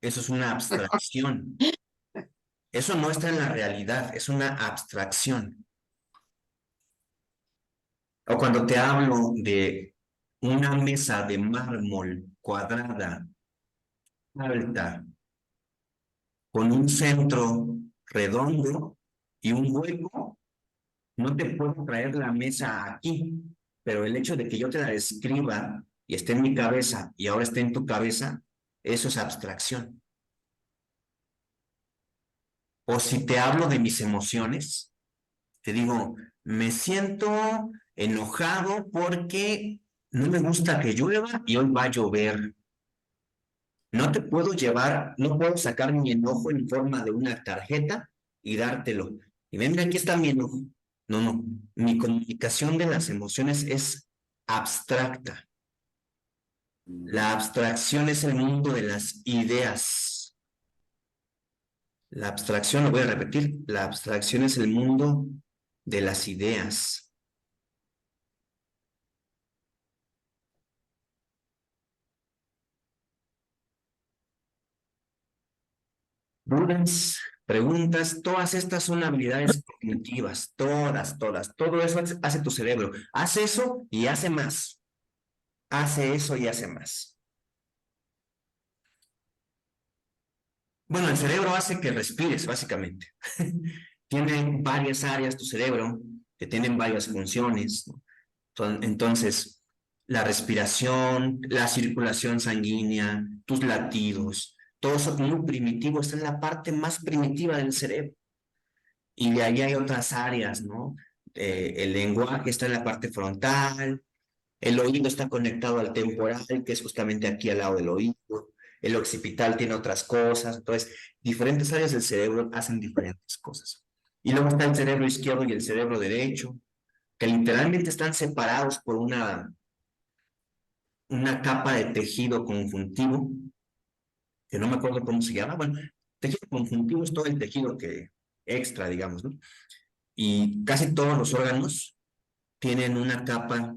eso es una abstracción. Eso no está en la realidad, es una abstracción. O cuando te hablo de una mesa de mármol cuadrada, alta, con un centro redondo y un hueco, no te puedo traer la mesa aquí, pero el hecho de que yo te la describa y esté en mi cabeza y ahora esté en tu cabeza, eso es abstracción. O si te hablo de mis emociones, te digo, me siento enojado porque no me gusta que llueva y hoy va a llover. No te puedo llevar, no puedo sacar mi enojo en forma de una tarjeta y dártelo. Y ven, mira, aquí está mi enojo. No, no. Mi comunicación de las emociones es abstracta. La abstracción es el mundo de las ideas. La abstracción, lo voy a repetir, la abstracción es el mundo de las ideas. Dudas, preguntas, todas estas son habilidades cognitivas, todas. Todo eso hace tu cerebro. Hace eso y hace más. Hace eso y hace más. Bueno, el cerebro hace que respires, básicamente. Tiene varias áreas tu cerebro que tienen varias funciones, ¿no? Entonces, la respiración, la circulación sanguínea, tus latidos, todo eso muy primitivo, está en la parte más primitiva del cerebro. Y de ahí hay otras áreas, ¿no? El lenguaje está en la parte frontal, el oído está conectado al temporal, que es justamente aquí al lado del oído, el occipital tiene otras cosas, entonces diferentes áreas del cerebro hacen diferentes cosas. Y luego está el cerebro izquierdo y el cerebro derecho, que literalmente están separados por una capa de tejido conjuntivo, que no me acuerdo cómo se llama. Bueno, tejido conjuntivo es todo el tejido que extra, digamos, ¿no? Y casi todos los órganos tienen una capa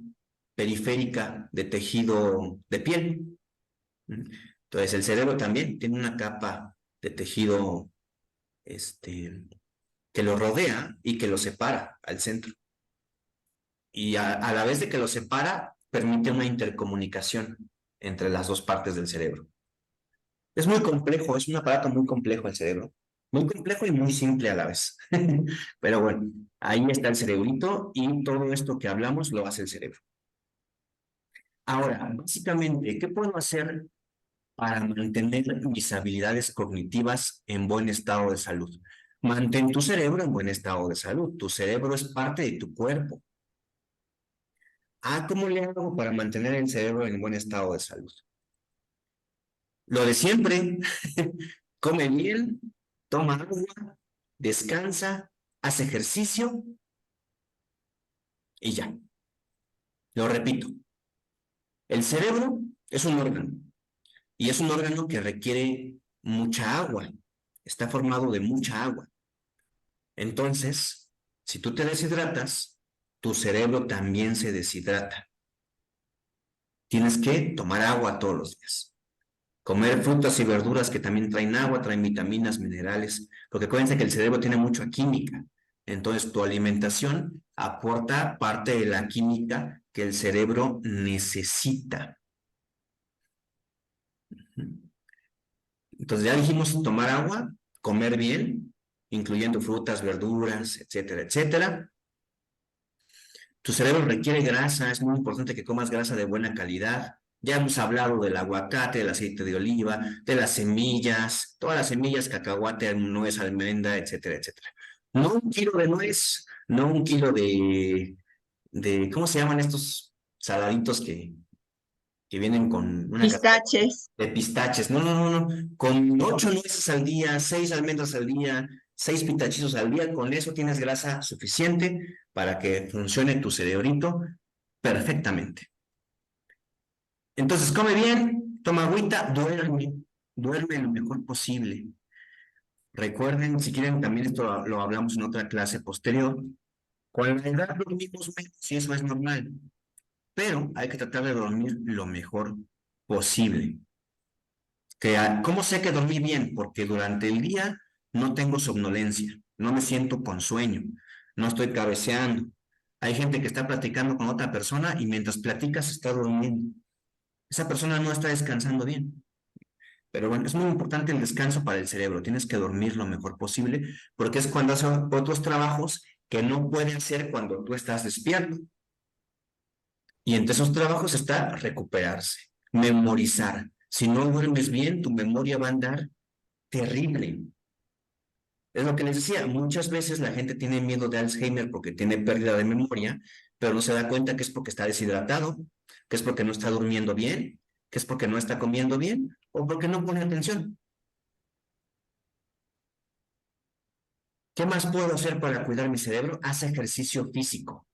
periférica de tejido de piel. Entonces, el cerebro también tiene una capa de tejido que lo rodea y que lo separa al centro. Y a la vez de que lo separa, permite una intercomunicación entre las dos partes del cerebro. Es muy complejo, es un aparato muy complejo el cerebro. Muy complejo y muy simple a la vez. Pero bueno, ahí está el cerebrito y todo esto que hablamos lo hace el cerebro. Ahora, básicamente, ¿qué puedo hacer para mantener mis habilidades cognitivas en buen estado de salud? Mantén tu cerebro en buen estado de salud. Tu cerebro es parte de tu cuerpo. ¿Cómo le hago para mantener el cerebro en buen estado de salud? Lo de siempre. Come bien, toma agua, descansa, haz ejercicio y ya. Lo repito. El cerebro es un órgano y es un órgano que requiere mucha agua. Está formado de mucha agua. Entonces, si tú te deshidratas, tu cerebro también se deshidrata. Tienes que tomar agua todos los días. Comer frutas y verduras que también traen agua, traen vitaminas, minerales, porque acuérdense que el cerebro tiene mucha química. Entonces, tu alimentación aporta parte de la química que el cerebro necesita. Entonces, ya dijimos tomar agua, comer bien, incluyendo frutas, verduras, etcétera, etcétera. Tu cerebro requiere grasa, es muy importante que comas grasa de buena calidad. Ya hemos hablado del aguacate, del aceite de oliva, de las semillas, todas las semillas, cacahuate, nuez, almendra, etcétera, etcétera. No 1 kilo de nuez, no 1 kilo ¿cómo se llaman estos saladitos que vienen con una Pistaches. de pistaches? No, no, no, no. Con 8 nueces al día, 6 almendras al día, 6 pitachizos al día, con eso tienes grasa suficiente para que funcione tu cerebrito perfectamente. Entonces, come bien, toma agüita, duerme lo mejor posible. Recuerden, si quieren, también esto lo hablamos en otra clase posterior. Con la edad dormimos menos y eso es normal, pero hay que tratar de dormir lo mejor posible. ¿Cómo sé que dormí bien? Porque durante el día no tengo somnolencia, no me siento con sueño, no estoy cabeceando. Hay gente que está platicando con otra persona y mientras platicas está durmiendo. Esa persona no está descansando bien. Pero bueno, es muy importante el descanso para el cerebro. Tienes que dormir lo mejor posible porque es cuando hace otros trabajos que no puede hacer cuando tú estás despierto. Y entre esos trabajos está recuperarse, memorizar. Si no duermes bien, tu memoria va a andar terrible. Es lo que les decía, muchas veces la gente tiene miedo de Alzheimer porque tiene pérdida de memoria, pero no se da cuenta que es porque está deshidratado, que es porque no está durmiendo bien, que es porque no está comiendo bien o porque no pone atención. ¿Qué más puedo hacer para cuidar mi cerebro? Haz ejercicio físico.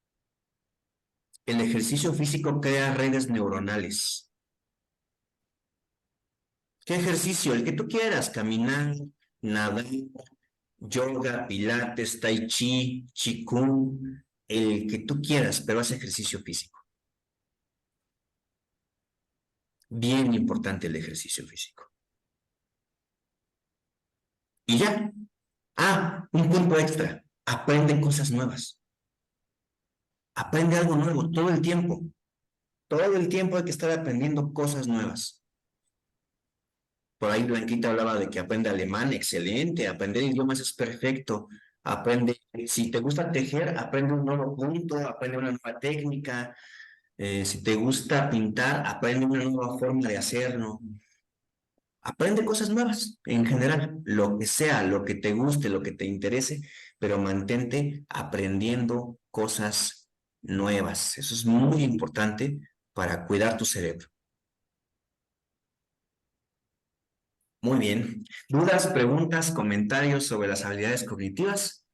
El ejercicio físico crea redes neuronales. ¿Qué ejercicio? El que tú quieras, caminar, nadar, yoga, pilates, tai chi, qigong, el que tú quieras, pero haz ejercicio físico. Bien importante el ejercicio físico. Y ya. Un punto extra. Aprende cosas nuevas. Aprende algo nuevo todo el tiempo. Todo el tiempo hay que estar aprendiendo cosas nuevas. Por ahí Blanquita hablaba de que aprende alemán, excelente. Aprender idiomas es perfecto. Aprende, si te gusta tejer, aprende un nuevo punto, aprende una nueva técnica. Si te gusta pintar, aprende una nueva forma de hacerlo. Aprende cosas nuevas en general, lo que sea, lo que te guste, lo que te interese, pero mantente aprendiendo cosas nuevas. Eso es muy importante para cuidar tu cerebro. Muy bien. ¿Dudas, preguntas, comentarios sobre las habilidades cognitivas?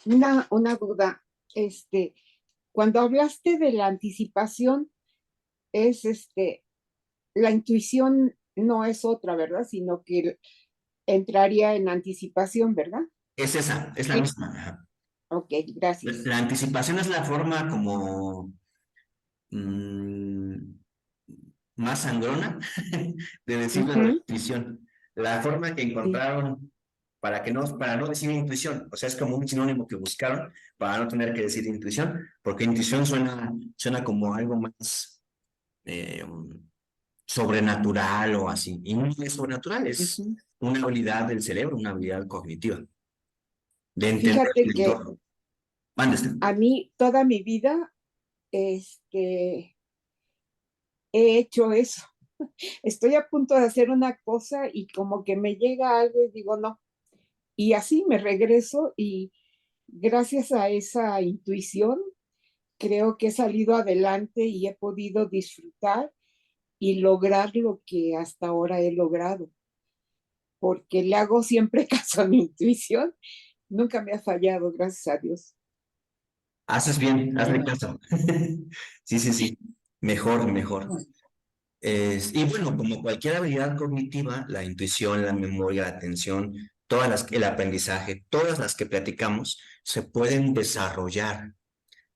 Una duda, cuando hablaste de la anticipación, es la intuición no es otra, ¿verdad? Sino que entraría en anticipación, ¿verdad? Es esa, es la Sí. misma. Ajá. Ok, gracias. La anticipación es la forma como mm, más sangrona de decirlo de la Ujú, intuición. La forma que sí. encontraron para no decir intuición, o sea, es como un sinónimo que buscaron para no tener que decir intuición, porque intuición suena como algo más eh, sobrenatural o así, y no es sobrenatural, es Ujú. una habilidad del cerebro, una habilidad cognitiva, de entender Fíjate el que entorno. Mándese. a mí toda mi vida, he hecho eso. Estoy a punto de hacer una cosa y como que me llega algo y digo no. Y así me regreso y gracias a esa intuición creo que he salido adelante y he podido disfrutar y lograr lo que hasta ahora he logrado, porque le hago siempre caso a mi intuición. Nunca me ha fallado, gracias a Dios. Haces bien, hazle caso. Sí, sí, sí. Mejor, mejor. Y bueno, como cualquier habilidad cognitiva, la intuición, la memoria, la atención, el aprendizaje, todas las que platicamos, se pueden desarrollar.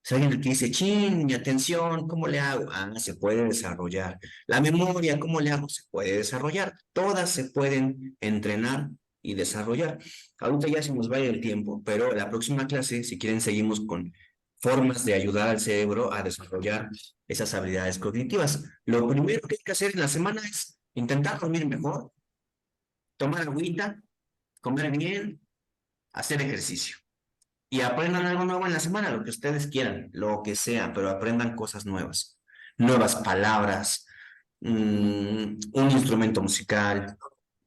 Si alguien aquí dice, chin, mi atención, ¿cómo le hago? Ah, se puede desarrollar. La memoria, ¿cómo le hago? Se puede desarrollar. Todas se pueden entrenar y desarrollar. Ahorita ya se nos va a ir el tiempo, pero la próxima clase, si quieren, seguimos con formas de ayudar al cerebro a desarrollar esas habilidades cognitivas. Lo primero que hay que hacer en la semana es intentar dormir mejor, tomar agüita, comer bien, hacer ejercicio. Y aprendan algo nuevo en la semana, lo que ustedes quieran, lo que sea, pero aprendan cosas nuevas, nuevas palabras, un instrumento musical,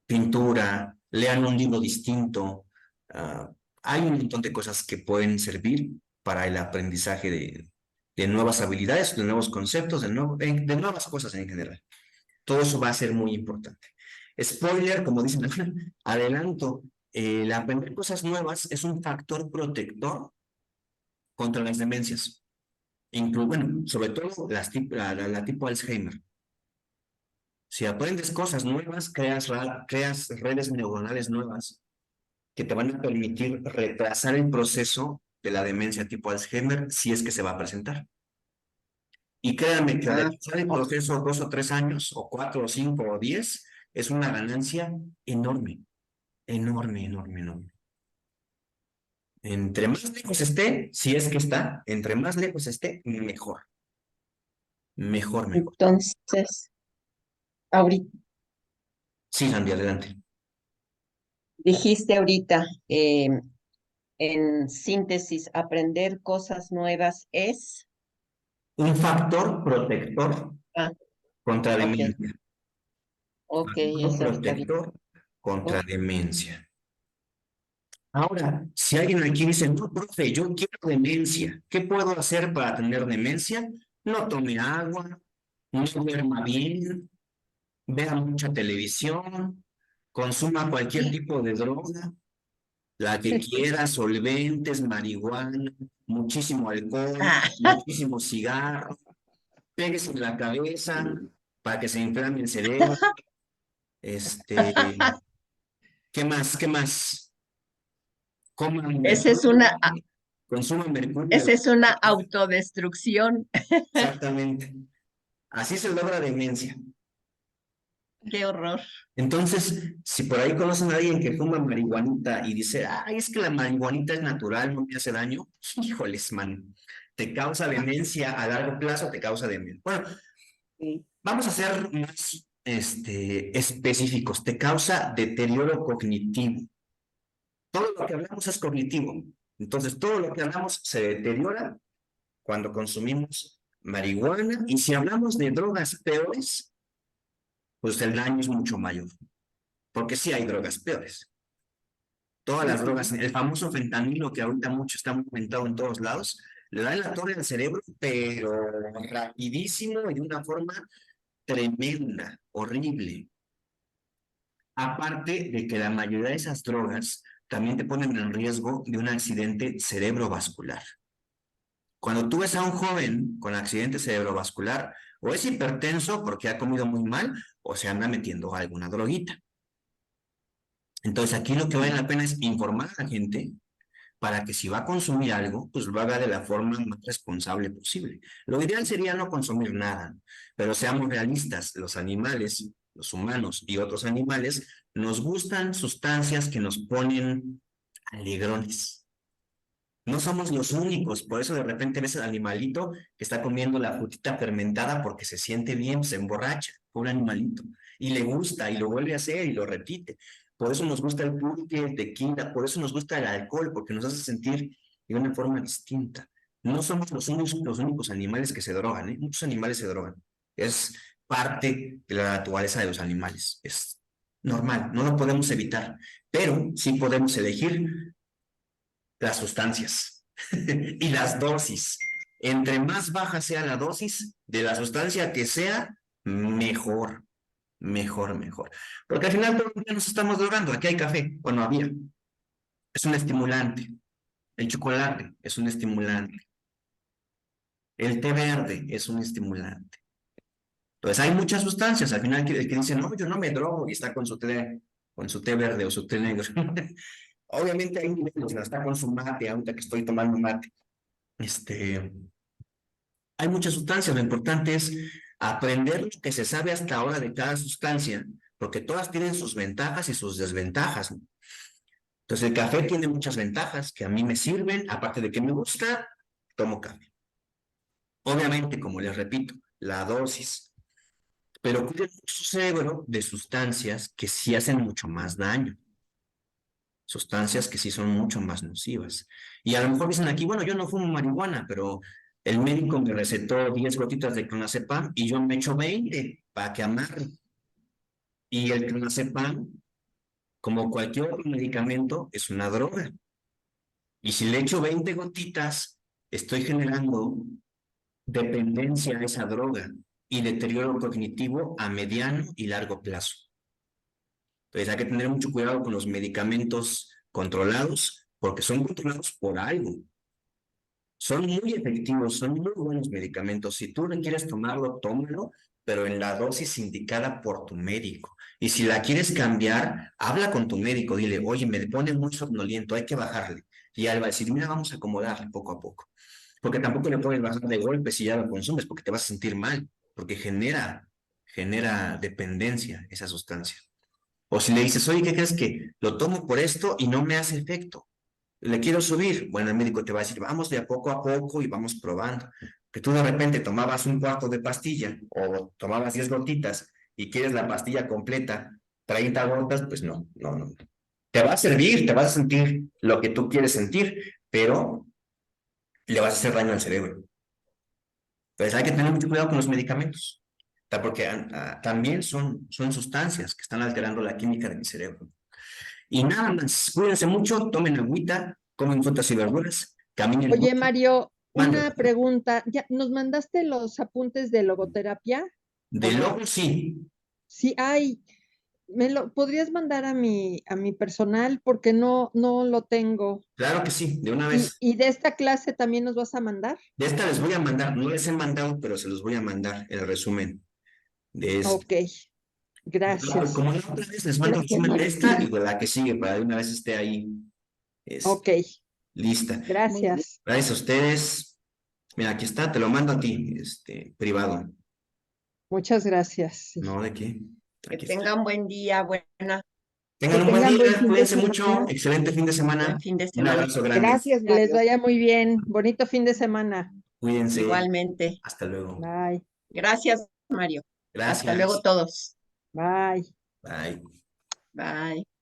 pintura, lean un libro distinto. ah, Hay un montón de cosas que pueden servir para el aprendizaje de nuevas habilidades, de nuevos conceptos, de nuevas cosas en general. Todo eso va a ser muy importante. Spoiler, como dicen, adelanto, el aprender cosas nuevas es un factor protector contra las demencias. Bueno, sobre todo la tipo Alzheimer. Si aprendes cosas nuevas, creas redes neuronales nuevas que te van a permitir retrasar el proceso de la demencia tipo Alzheimer si es que se va a presentar. Y créanme que Ah, retrasar el proceso 2 o 3 años, o 4 o 5 o 10, es una ganancia enorme, enorme, enorme, enorme. Entre más lejos esté, si es que está, entre más lejos esté, mejor. Mejor, mejor. entonces, ahorita, Sí, Sandy, adelante. dijiste ahorita, en síntesis, aprender cosas nuevas es. Un factor protector Ah, contra ok, demencia. ok, Factor eso está bien. protector contra Ok. demencia. Ahora, si alguien aquí dice, no, profe, yo quiero demencia, ¿qué puedo hacer para tener demencia? No tome agua, no duerma bien, vea mucha televisión, consuma cualquier tipo de droga, la que quiera, solventes, marihuana, muchísimo alcohol, Ah, muchísimo cigarro, péguese en la cabeza para que se inflame el cerebro. Este, ¿Qué más? ¿Qué más? Coman esa es mercurio, una, consuman mercurio de esa es una autodestrucción. exactamente. Así se logra demencia. Qué horror. Entonces, si por ahí conocen a alguien que fuma marihuanita y dice, ay, es que la marihuanita es natural, no me hace daño, híjoles, man, te causa demencia a largo plazo, te causa demencia. Bueno, Sí. vamos a ser más específicos, te causa deterioro cognitivo. Todo lo que hablamos es cognitivo. Entonces, todo lo que hablamos se deteriora cuando consumimos marihuana. Y si hablamos de drogas peores, pues el daño es mucho mayor. Porque sí hay drogas peores. Todas las drogas, Ujú. el famoso fentanilo que ahorita mucho está aumentado en todos lados, le da en la torre al cerebro, pero rapidísimo y de una forma tremenda, horrible. Aparte de que la mayoría de esas drogas también te ponen en riesgo de un accidente cerebrovascular. Cuando tú ves a un joven con accidente cerebrovascular, o es hipertenso porque ha comido muy mal, o se anda metiendo alguna droguita. Entonces aquí lo que vale la pena es informar a la gente para que si va a consumir algo, pues lo haga de la forma más responsable posible. Lo ideal sería no consumir nada, pero seamos realistas, los animales, los humanos y otros animales, nos gustan sustancias que nos ponen alegrones. No somos los únicos, por eso de repente ves al animalito que está comiendo la frutita fermentada porque se siente bien, se emborracha, pobre animalito, y le gusta, y lo vuelve a hacer, y lo repite. Por eso nos gusta el pulque, el tequila, por eso nos gusta el alcohol, porque nos hace sentir de una forma distinta. No somos los únicos animales que se drogan, ¿eh? Muchos animales se drogan. Es parte de la naturaleza de los animales. Es normal, no lo podemos evitar, pero sí podemos elegir las sustancias y las dosis. Entre más baja sea la dosis de la sustancia que sea, mejor, mejor. Porque al final todo el día nos estamos drogando. Aquí hay café, bueno, había. Es un estimulante. El chocolate es un estimulante. El té verde es un estimulante. Entonces hay muchas sustancias. Al final el que dice, no, yo no me drogo y está con su té verde o su té negro. Obviamente hay niveles, está con su mate, ahorita que estoy tomando mate. Hay muchas sustancias, lo importante es aprender lo que se sabe hasta ahora de cada sustancia, porque todas tienen sus ventajas y sus desventajas, ¿no? Entonces el café tiene muchas ventajas que a mí me sirven, aparte de que me gusta, tomo café. Obviamente, como les repito, la dosis, pero cuiden mucho su cerebro de sustancias que sí hacen mucho más daño. Sustancias que sí son mucho más nocivas. Y a lo mejor dicen aquí, bueno, yo no fumo marihuana, pero el médico me recetó 10 gotitas de clonazepam y yo me echo 20 para que amarre. Y el clonazepam, como cualquier otro medicamento, es una droga. Y si le echo 20 gotitas, estoy generando dependencia a esa droga y deterioro cognitivo a mediano y largo plazo. Entonces hay que tener mucho cuidado con los medicamentos controlados, porque son controlados por algo. Son muy efectivos, son muy buenos medicamentos. Si tú no quieres tomarlo, tómalo, pero en la dosis indicada por tu médico. Y si la quieres cambiar, habla con tu médico, dile, oye, me pone muy somnoliento, hay que bajarle. Y él va a decir, mira, vamos a acomodarle poco a poco. Porque tampoco le puedes bajar de golpe si ya lo consumes, porque te vas a sentir mal, porque genera dependencia esa sustancia. O si le dices, oye, ¿qué crees que lo tomo por esto y no me hace efecto? Le quiero subir. Bueno, el médico te va a decir, vamos de a poco y vamos probando. Que tú de repente tomabas un cuarto de pastilla o tomabas 10 gotitas y quieres la pastilla completa, 30 gotas, pues no. Te va a servir, te vas a sentir lo que tú quieres sentir, pero le vas a hacer daño al cerebro. Entonces hay que tener mucho cuidado con los medicamentos, porque también son sustancias que están alterando la química de mi cerebro. Y nada más, cuídense mucho, tomen agüita, comen frutas y verduras, caminen Oye, mucho. Mario, Mande. una pregunta. ¿Ya nos mandaste los apuntes de logoterapia? De logo sí, Sí, ay, ¿me lo podrías mandar a mi personal? Porque no lo tengo. claro que sí, de una ¿Y, vez. y de esta clase también nos vas a mandar? De esta les voy a mandar, no les he mandado, pero se los voy a mandar el resumen de esta. Ok, gracias. Como la otra vez les mando el Gracias, resumen de Mario. esta y de la que sigue, para de una vez esté ahí Ok, lista. Muy bien. gracias. Gracias a ustedes. Mira, aquí está, te lo mando a ti, privado. Muchas gracias. Sí. No, ¿de qué? Que Aquí está. tengan buen día, buena, Tengan un buen tengan buen día, fin de cuídense mucho, semana. excelente fin de semana. buen fin de Un semana. abrazo grande. Gracias, Que les Mario. vaya muy bien. Bonito fin de semana. Cuídense. Igualmente. Hasta luego. Bye, Gracias, Mario. Hasta luego Gracias. todos. bye. Bye. Bye.